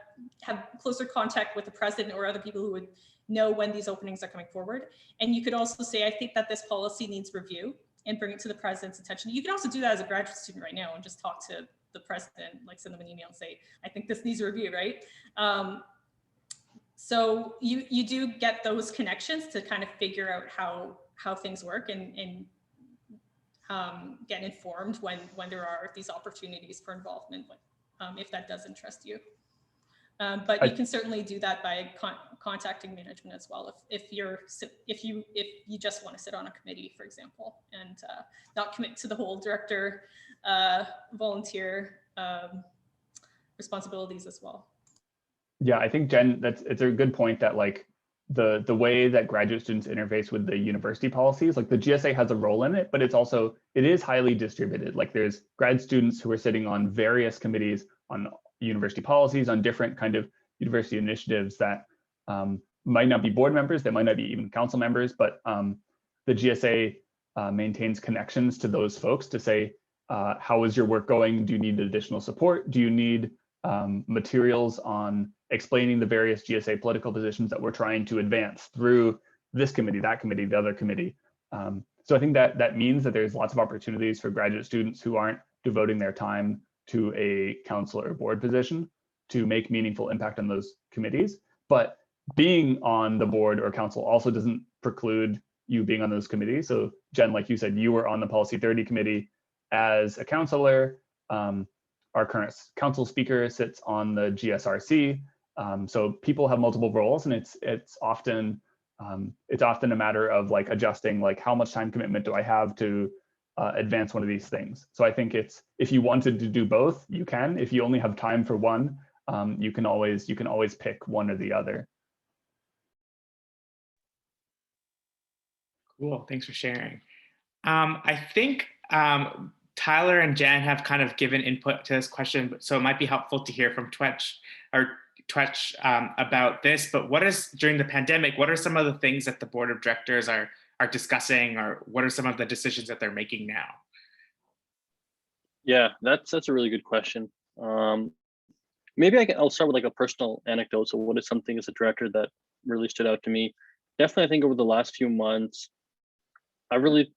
closer contact with the president or other people who would know when these openings are coming forward. And you could also say, I think that this policy needs review, and bring it to the president's attention. You can also do that as a graduate student right now and just talk to the president, like send them an email and say, I think this needs review, right? So you do get those connections to kind of figure out how things work and get informed when there are these opportunities for involvement, if that does interest you. But you can certainly do that by contacting management as well. If you just want to sit on a committee, for example, and not commit to the whole director volunteer responsibilities as well. Yeah, I think Jen, it's a good point that like the way that graduate students interface with the university policies, like the GSA has a role in it, but it is highly distributed. Like there's grad students who are sitting on various committees on university policies, on different kind of university initiatives that might not be board members, that might not be even council members, but the GSA maintains connections to those folks to say, how is your work going? Do you need additional support? Do you need materials on explaining the various GSA political positions that we're trying to advance through this committee, that committee, the other committee? So I think that means that there's lots of opportunities for graduate students who aren't devoting their time to a council or board position to make meaningful impact on those committees. But being on the board or council also doesn't preclude you being on those committees. So Jen, like you said, you were on the Policy 30 committee as a councillor. Our current council speaker sits on the GSRC. So people have multiple roles, and it's often a matter of like adjusting, like how much time commitment do I have to advance one of these things. So I think if you wanted to do both, you can. If you only have time for one, you can always pick one or the other. Cool, thanks for sharing. I think Tyler and Jan have kind of given input to this question, so it might be helpful to hear from Twetch about this. But during the pandemic, what are some of the things that the board of directors are discussing, or what are some of the decisions that they're making now? Yeah, that's a really good question. Maybe I'll start with like a personal anecdote. So what is something as a director that really stood out to me? Definitely, I think over the last few months, I really,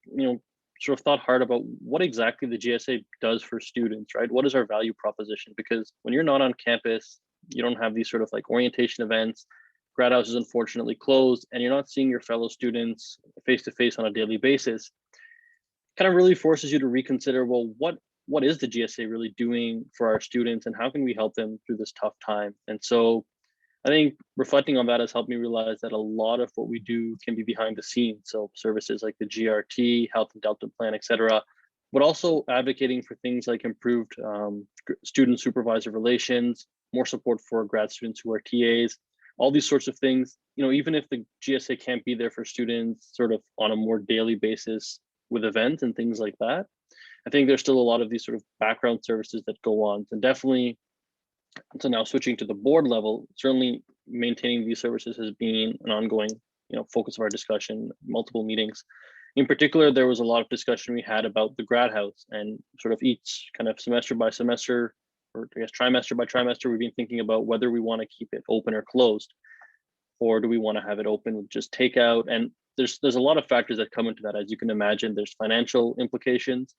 sort of thought hard about what exactly the GSA does for students, right? What is our value proposition? Because when you're not on campus, you don't have these sort of like orientation events. Grad House is unfortunately closed, and you're not seeing your fellow students face to face on a daily basis. Kind of really forces you to reconsider, well, what is the GSA really doing for our students, and how can we help them through this tough time? And so I think reflecting on that has helped me realize that a lot of what we do can be behind the scenes. So services like the GRT, health and dental plan, et cetera, but also advocating for things like improved student supervisor relations, more support for grad students who are TAs, all these sorts of things. Even if the GSA can't be there for students sort of on a more daily basis with events and things like that, I think there's still a lot of these sort of background services that go on. And definitely, so now switching to the board level, certainly maintaining these services has been an ongoing, focus of our discussion, multiple meetings. In particular, there was a lot of discussion we had about the grad house, and sort of each kind of semester by semester, or I guess trimester by trimester, we've been thinking about whether we want to keep it open or closed, or do we want to have it open with just takeout? And there's a lot of factors that come into that. As you can imagine, there's financial implications.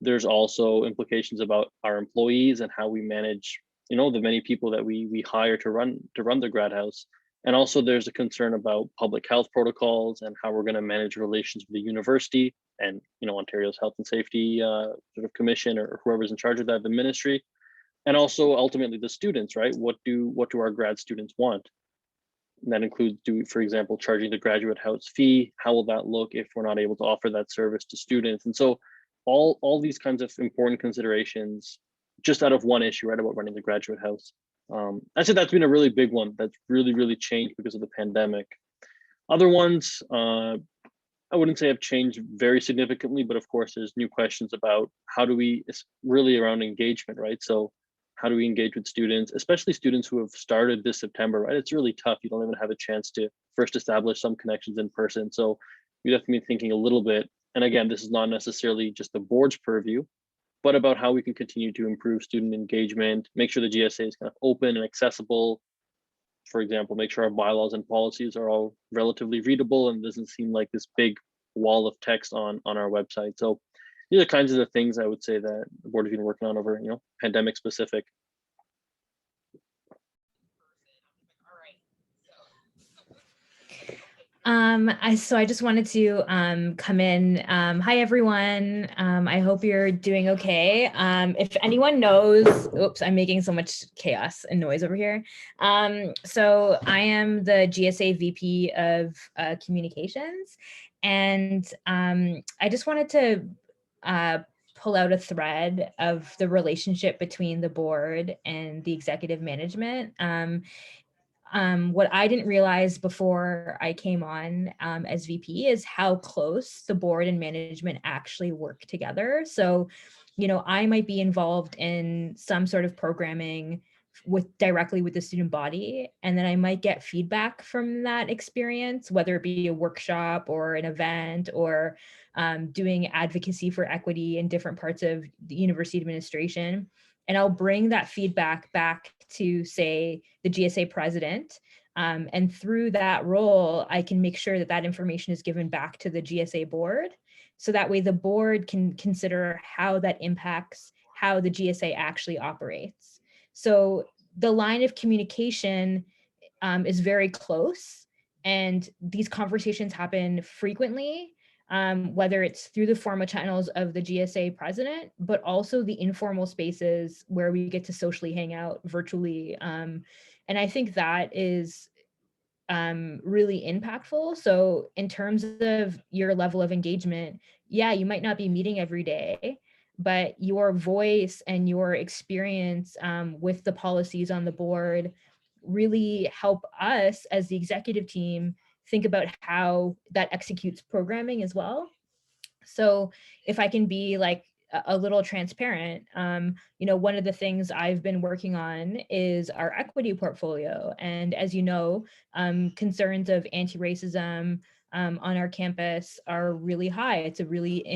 There's also implications about our employees and how we manage the many people that we hire to run the grad house. And also there's a concern about public health protocols and how we're going to manage relations with the university and Ontario's Health and Safety sort of commission, or whoever's in charge of that, the ministry. And also ultimately the students, right? What do our grad students want? And that includes, for example, charging the graduate house fee. How will that look if we're not able to offer that service to students? And so all these kinds of important considerations just out of one issue, right, about running the graduate house. I said that's been a really big one that's really, really changed because of the pandemic. Other ones, I wouldn't say have changed very significantly, but of course there's new questions about it's really around engagement, right? So how do we engage with students, especially students who have started this September, right? It's really tough. You don't even have a chance to first establish some connections in person. So we have to be thinking a little bit. And again, this is not necessarily just the board's purview, but about how we can continue to improve student engagement, make sure the GSA is kind of open and accessible. For example, make sure our bylaws and policies are all relatively readable and doesn't seem like this big wall of text on our website. So these are kinds of the things I would say that the board has been working on over, pandemic specific. So I just wanted to come in. Hi, everyone. I hope you're doing okay. If anyone knows, oops, I'm making so much chaos and noise over here. So I am the GSA VP of Communications, and I just wanted to pull out a thread of the relationship between the board and the executive management. What I didn't realize before I came on as VP is how close the board and management actually work together. So, I might be involved in some sort of programming directly with the student body, and then I might get feedback from that experience, whether it be a workshop or an event or doing advocacy for equity in different parts of the university administration. And I'll bring that feedback back to, say, the GSA president. And through that role, I can make sure that that information is given back to the GSA board. So that way the board can consider how that impacts how the GSA actually operates. So the line of communication is very close, and these conversations happen frequently, whether it's through the formal channels of the GSA president, but also the informal spaces where we get to socially hang out virtually. And I think that is really impactful. So in terms of your level of engagement, yeah, you might not be meeting every day, but your voice and your experience with the policies on the board really help us as the executive team think about how that executes programming as well. So if I can be like a little transparent, one of the things I've been working on is our equity portfolio. And as you know, concerns of anti-racism on our campus are really high. It's a really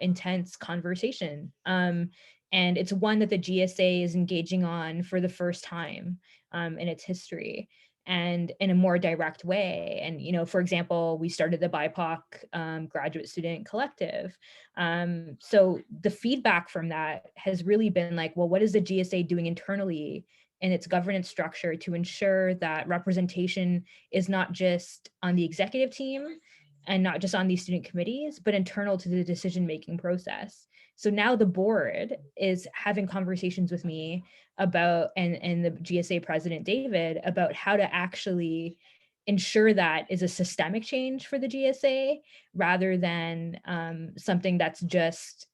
intense conversation. And it's one that the GSA is engaging on for the first time in its history, and in a more direct way. And, for example, we started the BIPOC graduate student collective. So the feedback from that has really been like, well, what is the GSA doing internally in its governance structure to ensure that representation is not just on the executive team and not just on these student committees, but internal to the decision-making process. So now the board is having conversations with me about, and the GSA president, David, about how to actually ensure that is a systemic change for the GSA rather than something that's just,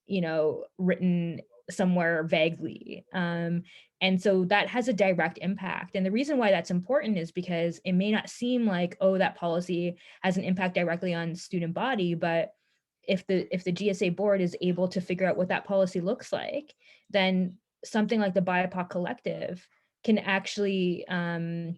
written somewhere vaguely. And so that has a direct impact. And the reason why that's important is because it may not seem like, oh, that policy has an impact directly on student body, but if the GSA board is able to figure out what that policy looks like, then something like the BIPOC collective can actually, the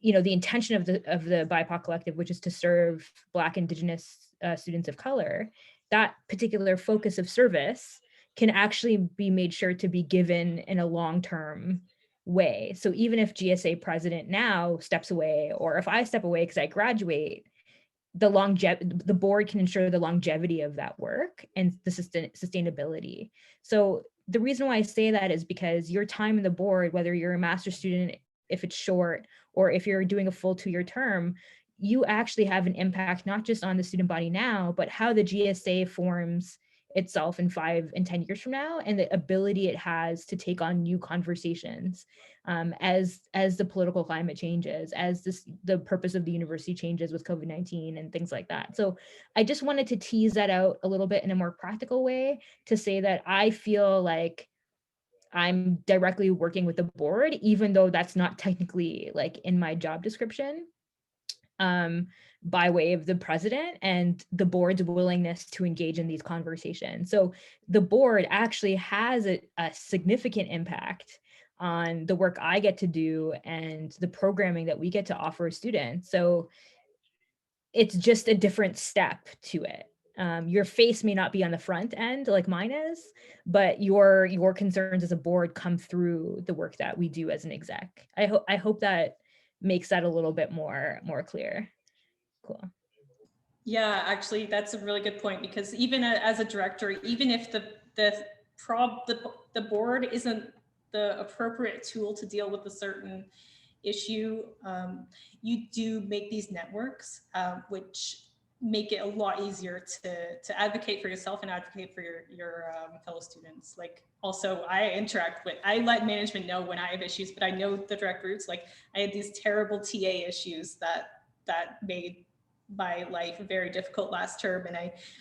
intention of the BIPOC collective, which is to serve Black, Indigenous students of color, that particular focus of service can actually be made sure to be given in a long-term way. So even if GSA president now steps away, or if I step away because I graduate, the board can ensure the longevity of that work and the sustainability. So the reason why I say that is because your time in the board, whether you're a master's student, if it's short, or if you're doing a full 2-year term, you actually have an impact, not just on the student body now, but how the GSA forms itself in 5 and 10 years from now, and the ability it has to take on new conversations as the political climate changes, as the purpose of the university changes with COVID-19 and things like that. So I just wanted to tease that out a little bit in a more practical way to say that I feel like I'm directly working with the board, even though that's not technically like in my job description, by way of the president and the board's willingness to engage in these conversations. So the board actually has a significant impact on the work I get to do and the programming that we get to offer students. So it's just a different step to it. Your face may not be on the front end like mine is, but your concerns as a board come through the work that we do as an exec. I hope that makes that a little bit more clear. Cool. Yeah, actually, that's a really good point, because even as a director, even if the board isn't the appropriate tool to deal with a certain issue, you do make these networks, which make it a lot easier to advocate for yourself and advocate for your fellow students. Like, also, I let management know when I have issues, but I know the direct roots. Like, I had these terrible TA issues that made my life very difficult last term, and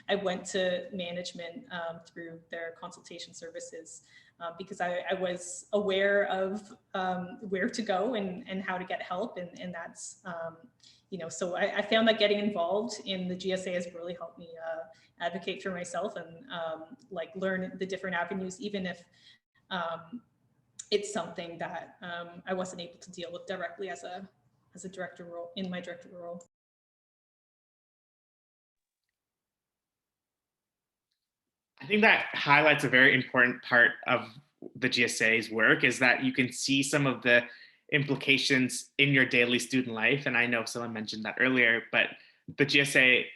I went to management through their consultation services because I was aware of where to go and how to get help, and that's so I found that getting involved in the GSA has really helped me advocate for myself and like learn the different avenues, even if it's something that I wasn't able to deal with directly as a director role, in my director role. I think that highlights a very important part of the GSA's work, is that you can see some of the implications in your daily student life. And I know someone mentioned that earlier, but the GSA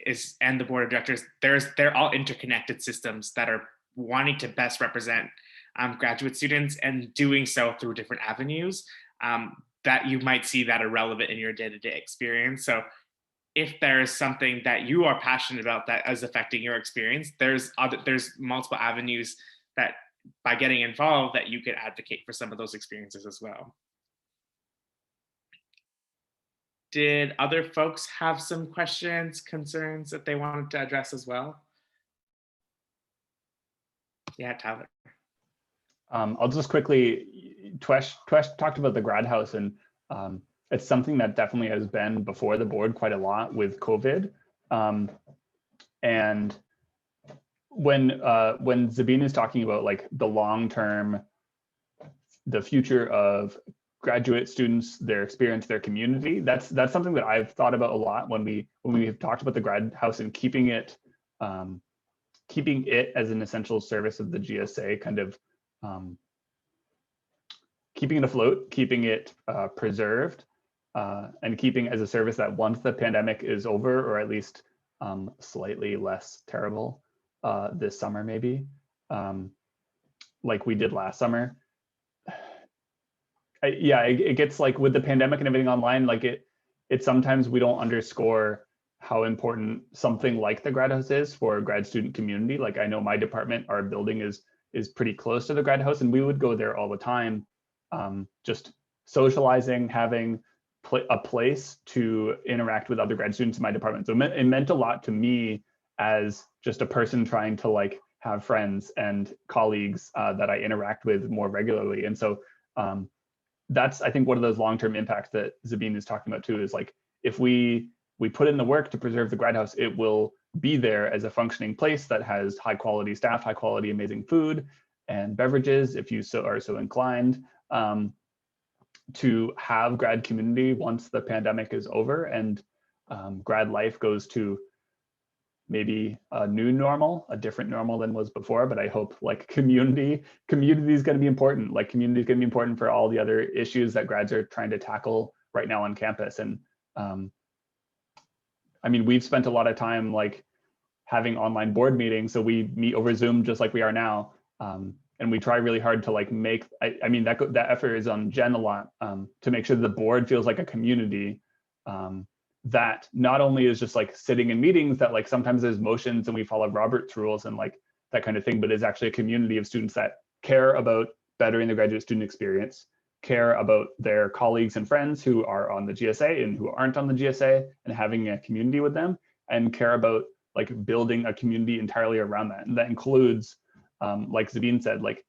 and the board of directors, they're all interconnected systems that are wanting to best represent graduate students and doing so through different avenues. that you might see that are relevant in your day-to-day experience. So if there's something that you are passionate about that is affecting your experience, there's multiple avenues that by getting involved that you could advocate for some of those experiences as well. Did other folks have some questions, concerns that they wanted to address as well? Yeah, Tyler. I'll just quickly, Twesh talked about the grad house, and it's something that definitely has been before the board quite a lot with COVID. And when Sabine is talking about like the long-term, the future of graduate students, their experience, their community, that's something that I've thought about a lot when we've talked about the grad house and keeping it as an essential service of the GSA, kind of keeping it afloat, keeping it preserved, and keeping as a service that once the pandemic is over, or at least slightly less terrible this summer, maybe, like we did last summer. It gets like with the pandemic and everything online, like it sometimes we don't underscore how important something like the grad house is for a grad student community. Like I know my department, our building is pretty close to the grad house, and we would go there all the time, just socializing, having a place to interact with other grad students in my department. So it meant a lot to me as just a person trying to like have friends and colleagues that I interact with more regularly. And so that's, I think, one of those long-term impacts that Sabine is talking about too, is like, if we put in the work to preserve the grad house, it will be there as a functioning place that has high quality staff, high quality, amazing food and beverages, if you are so inclined, to have grad community once the pandemic is over and grad life goes to maybe a new normal, a different normal than was before. But I hope like community is going to be important. Like community is going to be important for all the other issues that grads are trying to tackle right now on campus. And I mean, we've spent a lot of time like having online board meetings. So we meet over Zoom just like we are now. And we try really hard to like make, I mean, that effort is on Jen a lot, to make sure the board feels like a community that not only is just like sitting in meetings that like sometimes there's motions and we follow Robert's rules and like that kind of thing, but is actually a community of students that care about bettering the graduate student experience, care about their colleagues and friends who are on the GSA and who aren't on the GSA and having a community with them, and care about like building a community entirely around that. And that includes, like Sabine said, like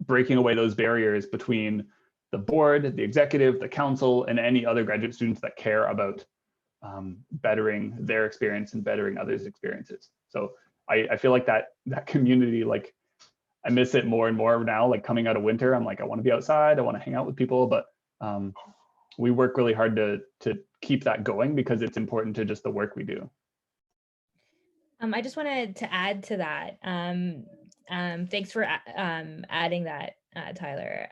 breaking away those barriers between the board, the executive, the council, and any other graduate students that care about bettering their experience and bettering others' experiences. So I feel like that community, like I miss it more and more now, like coming out of winter, I'm like, I want to be outside, I want to hang out with people, but we work really hard to keep that going because it's important to just the work we do. I just wanted to add to that. Thanks for adding that, Tyler.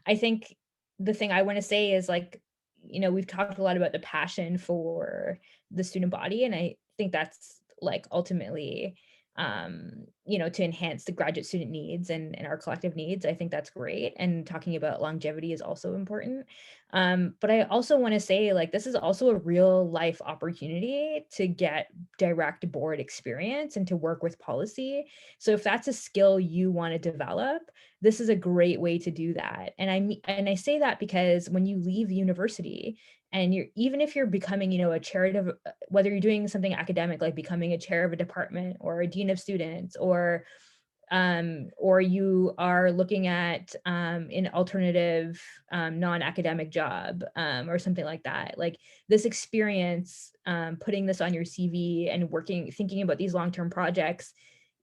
I think the thing I want to say is like, you know, we've talked a lot about the passion for the student body, and I think that's like ultimately, you know, to enhance the graduate student needs and our collective needs. I think that's great. And talking about longevity is also important. But I also want to say, like, this is also a real life opportunity to get direct board experience and to work with policy. So if that's a skill you want to develop, this is a great way to do that. And I say that because when you leave the university, and even if you're becoming, you know, a chair of, whether you're doing something academic, like becoming a chair of a department or a dean of students, or you are looking at an alternative non-academic job or something like that, like this experience, putting this on your CV and thinking about these long-term projects,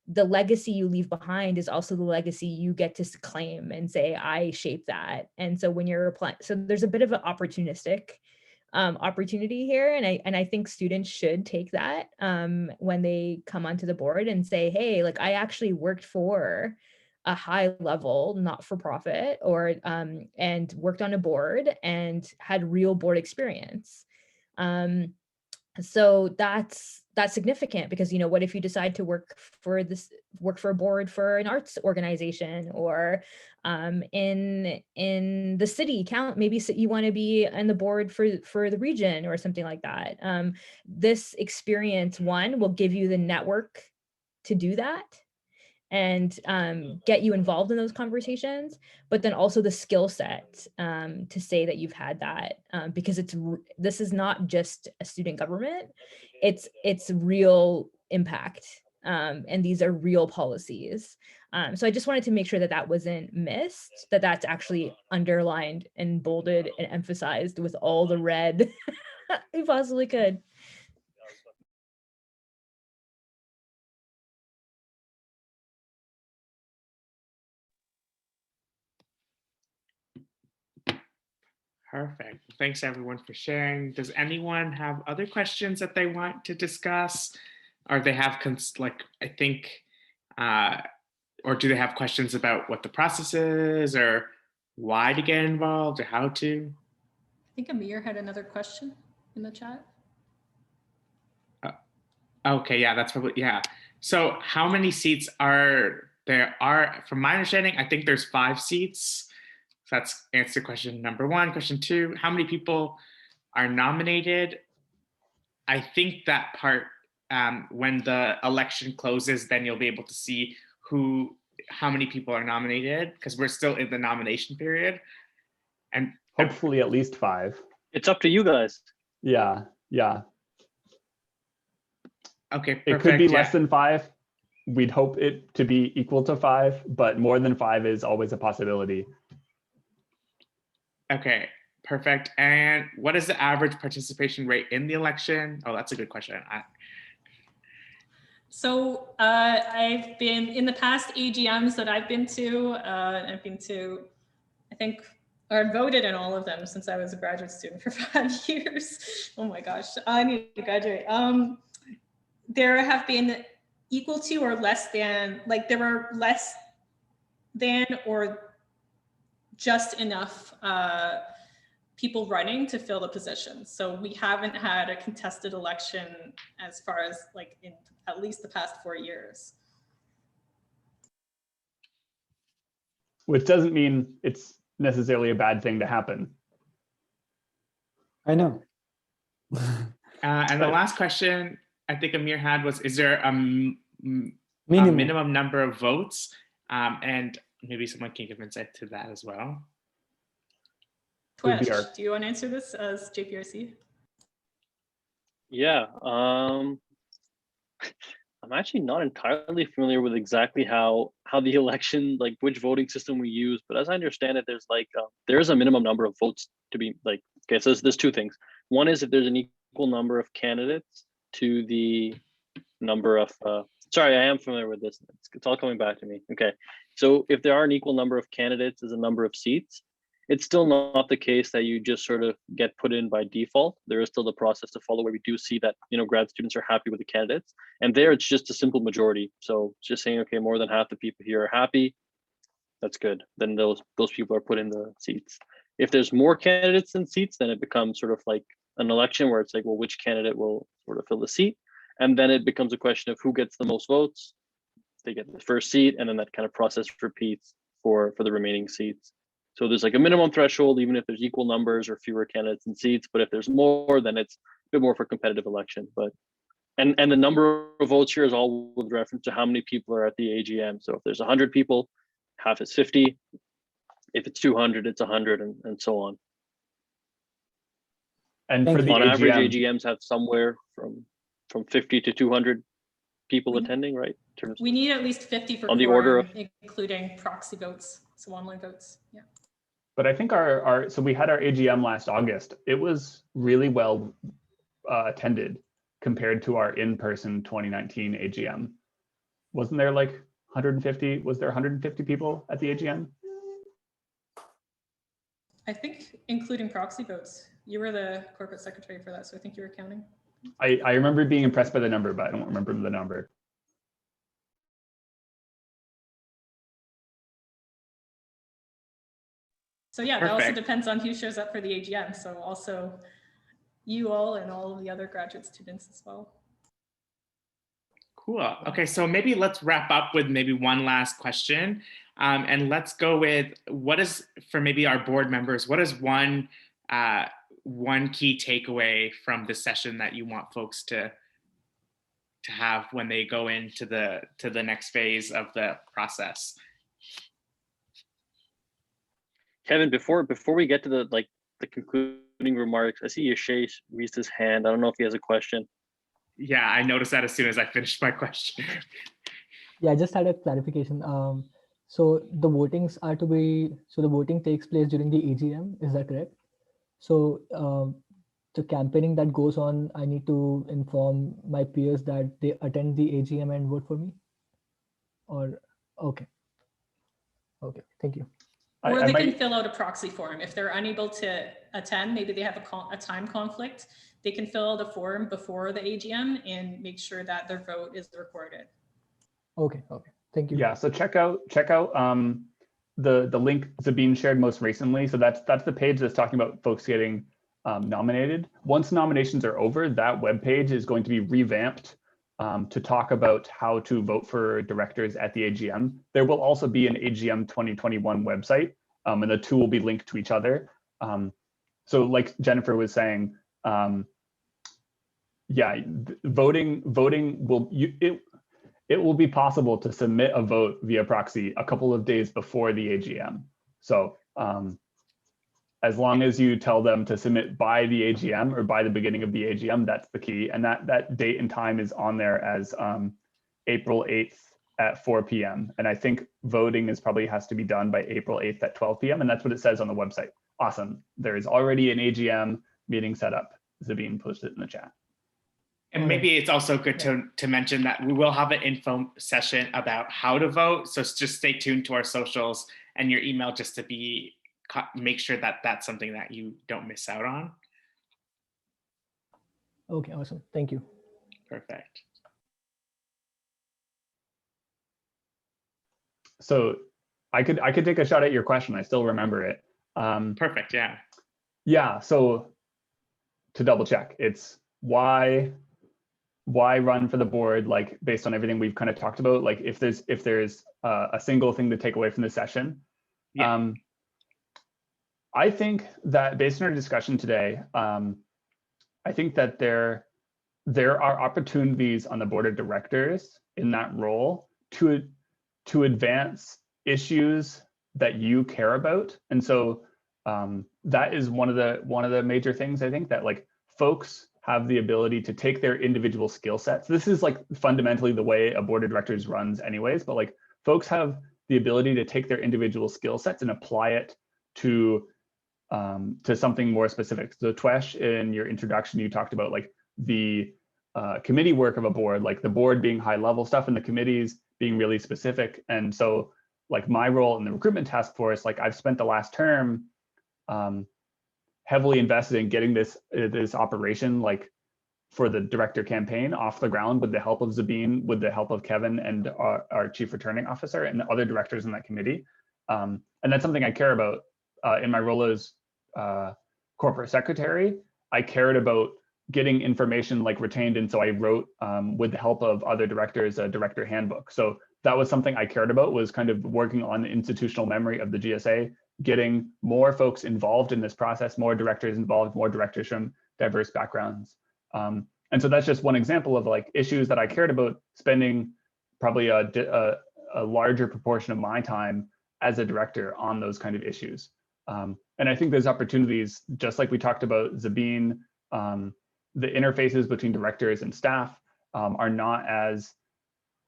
the legacy you leave behind is also the legacy you get to claim and say, I shaped that. And so when you're applying, so there's a bit of an opportunistic opportunity here. And I think students should take that when they come onto the board and say, hey, like I actually worked for a high level, not-for-profit, or and worked on a board and had real board experience. So that's significant because, you know, what if you decide to work for a board for an arts organization, or in the city count, maybe you want to be on the board for the region or something like that. This experience, one, will give you the network to do that and get you involved in those conversations, but then also the skill set to say that you've had that, because this is not just a student government, it's real impact, and these are real policies. So I just wanted to make sure that that wasn't missed, that that's actually underlined and bolded and emphasized with all the red we possibly could. Perfect. Thanks everyone for sharing. Does anyone have other questions that they want to discuss, or they have or do they have questions about what the process is, or why to get involved, or how to? I think Amir had another question in the chat. Okay, yeah, that's probably, yeah. So how many seats are there? From my understanding, I think there's 5 seats. So that's answer question number 1. Question 2, how many people are nominated? I think that part, when the election closes, then you'll be able to see how many people are nominated, because we're still in the nomination period. And hopefully at least 5. It's up to you guys. Yeah. Okay, perfect. It could be less than 5. We'd hope it to be equal to 5, but more than 5 is always a possibility. Okay, perfect. And what is the average participation rate in the election? Oh, that's a good question. So I've been in the past AGMs that I've been to, I think, or voted in all of them since I was a graduate student for 5 years. Oh my gosh, I need to graduate. There have been equal to or less than, like there were less than or just enough people running to fill the position. So we haven't had a contested election as far as like in at least the past 4 years. Which doesn't mean it's necessarily a bad thing to happen. I know. And the last question I think Amir had was, is there a minimum number of votes? And maybe someone can give insight to that as well. Twish, do you want to answer this as JPRC? Yeah, I'm actually not entirely familiar with exactly how the election, like which voting system we use, but as I understand it, there's like there's a minimum number of votes to be like, okay, so there's 2 things. One is if there's an equal number of candidates to the number of sorry, I am familiar with this. It's all coming back to me. Okay, so if there are an equal number of candidates as a number of seats, it's still not the case that you just sort of get put in by default. There is still the process to follow where we do see that, you know, grad students are happy with the candidates, and there it's just a simple majority. So just saying, okay, more than half the people here are happy, that's good. Then those people are put in the seats. If there's more candidates than seats, then it becomes sort of like an election where it's like, well, which candidate will sort of fill the seat? And then it becomes a question of who gets the most votes. They get the first seat, and then that kind of process repeats for the remaining seats. So there's like a minimum threshold, even if there's equal numbers or fewer candidates and seats. But if there's more, then it's a bit more for competitive election. But and the number of votes here is all with reference to how many people are at the AGM. So if there's 100 people, half is 50. If it's 200, it's 100, and so on. And for the on AGM, average, AGMs have somewhere from 50 to 200 people attending, right? We need at least 50 for on the order of, including proxy votes, so online votes. Yeah. But I think so we had our AGM last August. It was really well attended compared to our in-person 2019 AGM. Wasn't there like 150? Was there 150 people at the AGM? I think including proxy votes. You were the corporate secretary for that, so I think you were counting. I remember being impressed by the number, but I don't remember the number. So yeah, that also depends on who shows up for the AGM. So also you all and all of the other graduate students as well. Cool. Okay, so maybe let's wrap up with maybe one last question. And let's go with what is, for maybe our board members, what is one key takeaway from this session that you want folks to have when they go into the next phase of the process? Kevin, before we get to the concluding remarks, I see Yashay raised his hand. I don't know if he has a question. Yeah, I noticed that as soon as I finished my question. Yeah, I just had a clarification. So the votings are to be, so the voting takes place during the AGM, is that correct? So the campaigning that goes on, I need to inform my peers that they attend the AGM and vote for me? Or, okay. Okay, thank you. Or they can fill out a proxy form. If they're unable to attend, maybe they have a time conflict, they can fill out a form before the AGM and make sure that their vote is recorded. Okay, okay, thank you. Yeah, so check out the link Sabine shared most recently. So that's the page that's talking about folks getting nominated. Once nominations are over, that webpage is going to be revamped to talk about how to vote for directors at the AGM. There will also be an AGM 2021 website, and the two will be linked to each other. So like Jennifer was saying, yeah, voting will, it will be possible to submit a vote via proxy a couple of days before the AGM. So as long as you tell them to submit by the AGM or by the beginning of the AGM, that's the key. And that date and time is on there as April 8th at 4 p.m. And I think voting probably has to be done by April 8th at 12 p.m. And that's what it says on the website. Awesome. There is already an AGM meeting set up. Sabine posted it in the chat. And maybe it's also good to mention that we will have an info session about how to vote. So just stay tuned to our socials and your email just to make sure that that's something that you don't miss out on. Okay, awesome. Thank you. Perfect. So I could take a shot at your question. I still remember it. Perfect. Yeah. Yeah. So to double check, it's why run for the board, like based on everything we've kind of talked about, like if there's a single thing to take away from the session. Yeah. I think that based on our discussion today, I think that there are opportunities on the board of directors in that role to advance issues that you care about. And so that is one of the major things, I think, that like folks have the ability to take their individual skill sets. This is like fundamentally the way a board of directors runs anyways, but like folks have the ability to take their individual skill sets and apply it to something more specific. So Twesh, in your introduction, you talked about like the committee work of a board, like the board being high level stuff and the committees being really specific. And so like my role in the recruitment task force, like I've spent the last term heavily invested in getting this operation like for the director campaign off the ground with the help of Sabine, with the help of Kevin and our chief returning officer and the other directors in that committee. And that's something I care about in my role as corporate secretary. I cared about getting information like retained. And so I wrote with the help of other directors, a director handbook. So that was something I cared about, was kind of working on the institutional memory of the GSA, getting more folks involved in this process, more directors involved, more directors from diverse backgrounds. And so that's just one example of like issues that I cared about, spending probably a larger proportion of my time as a director on those kind of issues. And I think there's opportunities, just like we talked about Sabine, the interfaces between directors and staff are not as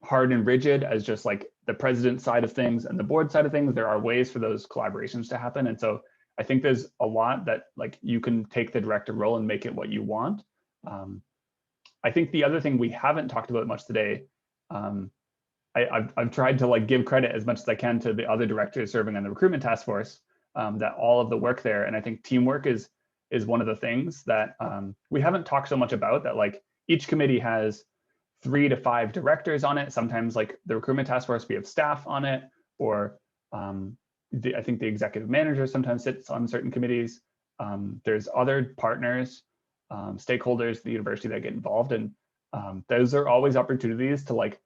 hard and rigid as just like the president side of things and the board side of things. There are ways for those collaborations to happen. And so I think there's a lot that like you can take the director role and make it what you want. I think the other thing we haven't talked about much today, I've tried to like give credit as much as I can to the other directors serving on the recruitment task force, that all of the work there. And I think teamwork is one of the things that we haven't talked so much about, that like each committee has 3 to 5 directors on it. Sometimes like the recruitment task force, we have staff on it, or I think the executive manager sometimes sits on certain committees. There's other partners, stakeholders, the university that get involved. And Those are always opportunities to like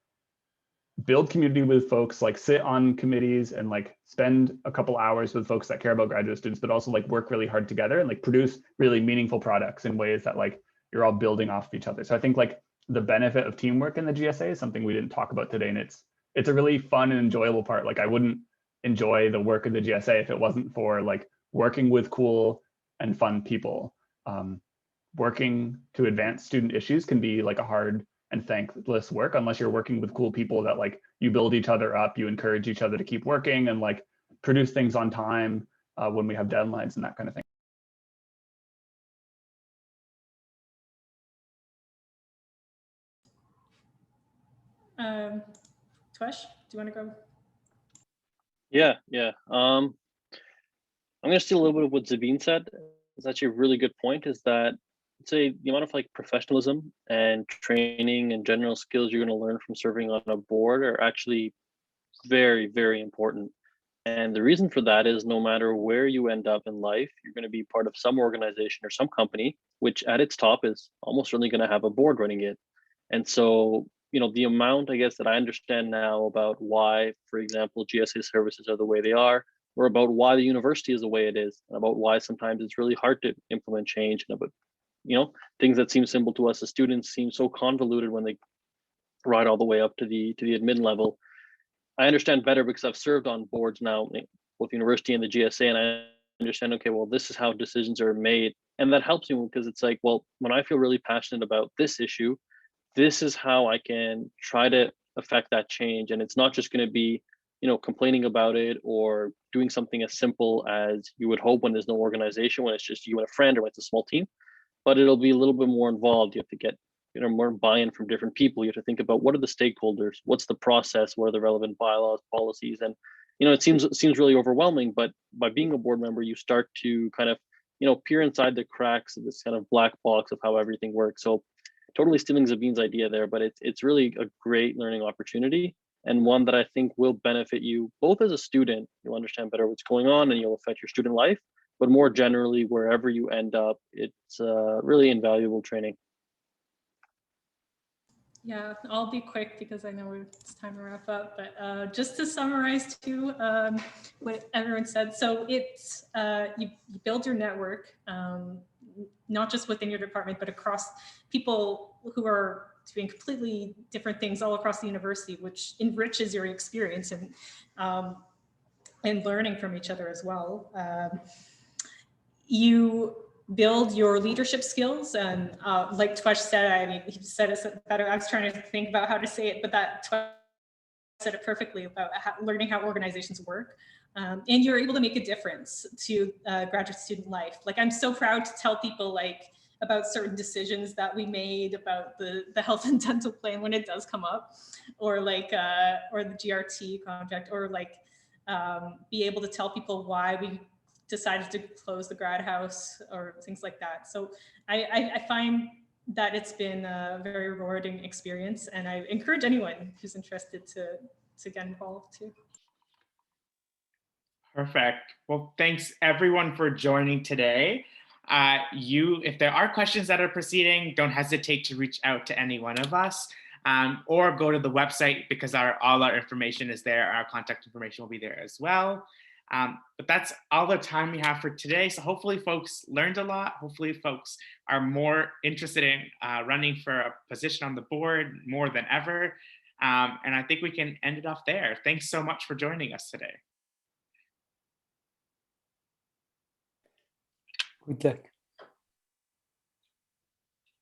build community with folks, like sit on committees and like spend a couple hours with folks that care about graduate students, but also like work really hard together and like produce really meaningful products in ways that like you're all building off of each other. So I think like the benefit of teamwork in the GSA is something we didn't talk about today, and it's a really fun and enjoyable part. Like I wouldn't enjoy the work of the GSA if it wasn't for like working with cool and fun people. Working to advance student issues can be like a hard and thankless work unless you're working with cool people that like you build each other up, you encourage each other to keep working and like produce things on time when we have deadlines and that kind of thing. Twesh, do you want to go? Yeah. I'm going to steal a little bit of what Zabine said. It's actually a really good point, is that I'd say the amount of like professionalism and training and general skills you're going to learn from serving on a board are actually very, very important. And the reason for that is no matter where you end up in life, you're going to be part of some organization or some company, which at its top is almost certainly going to have a board running it. And so, you know, the amount, I guess, that I understand now about why, for example, GSA services are the way they are, or about why the university is the way it is, and about why sometimes it's really hard to implement change, and about, you know, things that seem simple to us as students seem so convoluted when they ride all the way up to the admin level. I understand better because I've served on boards now, both university and the GSA, and I understand, okay, well, this is how decisions are made. And that helps me because it's like, well, when I feel really passionate about this issue, this is how I can try to affect that change. And it's not just going to be, you know, complaining about it or doing something as simple as you would hope when there's no organization, when it's just you and a friend or when it's a small team, but it'll be a little bit more involved. You have to get, you know, more buy-in from different people. You have to think about what are the stakeholders, what's the process, what are the relevant bylaws, policies, and, you know, it seems really overwhelming. But by being a board member, you start to kind of, you know, peer inside the cracks of this kind of black box of how everything works. So, totally stealing Zabine's idea there, but it's really a great learning opportunity, and one that I think will benefit you both as a student. You'll understand better what's going on, and you'll affect your student life. But more generally, wherever you end up, it's really invaluable training. Yeah, I'll be quick because I know it's time to wrap up, but just to summarize too, what everyone said. So it's, you build your network, not just within your department, but across people who are doing completely different things all across the university, which enriches your experience and learning from each other as well. You build your leadership skills, and like Twesh said, I mean, he said it better. I was trying to think about how to say it, but that Twesh said it perfectly about learning how organizations work. And you're able to make a difference to graduate student life. Like, I'm so proud to tell people like about certain decisions that we made about the health and dental plan when it does come up, or like, or the GRT contract, or like be able to tell people why we decided to close the grad house or things like that. So I find that it's been a very rewarding experience, and I encourage anyone who's interested to get involved too. Perfect. Well, thanks everyone for joining today. If there are questions that are proceeding, don't hesitate to reach out to any one of us, or go to the website, because all our information is there. Our contact information will be there as well. But that's all the time we have for today. So hopefully folks learned a lot. Hopefully folks are more interested in running for a position on the board more than ever. And I think we can end it off there. Thanks so much for joining us today. Good luck.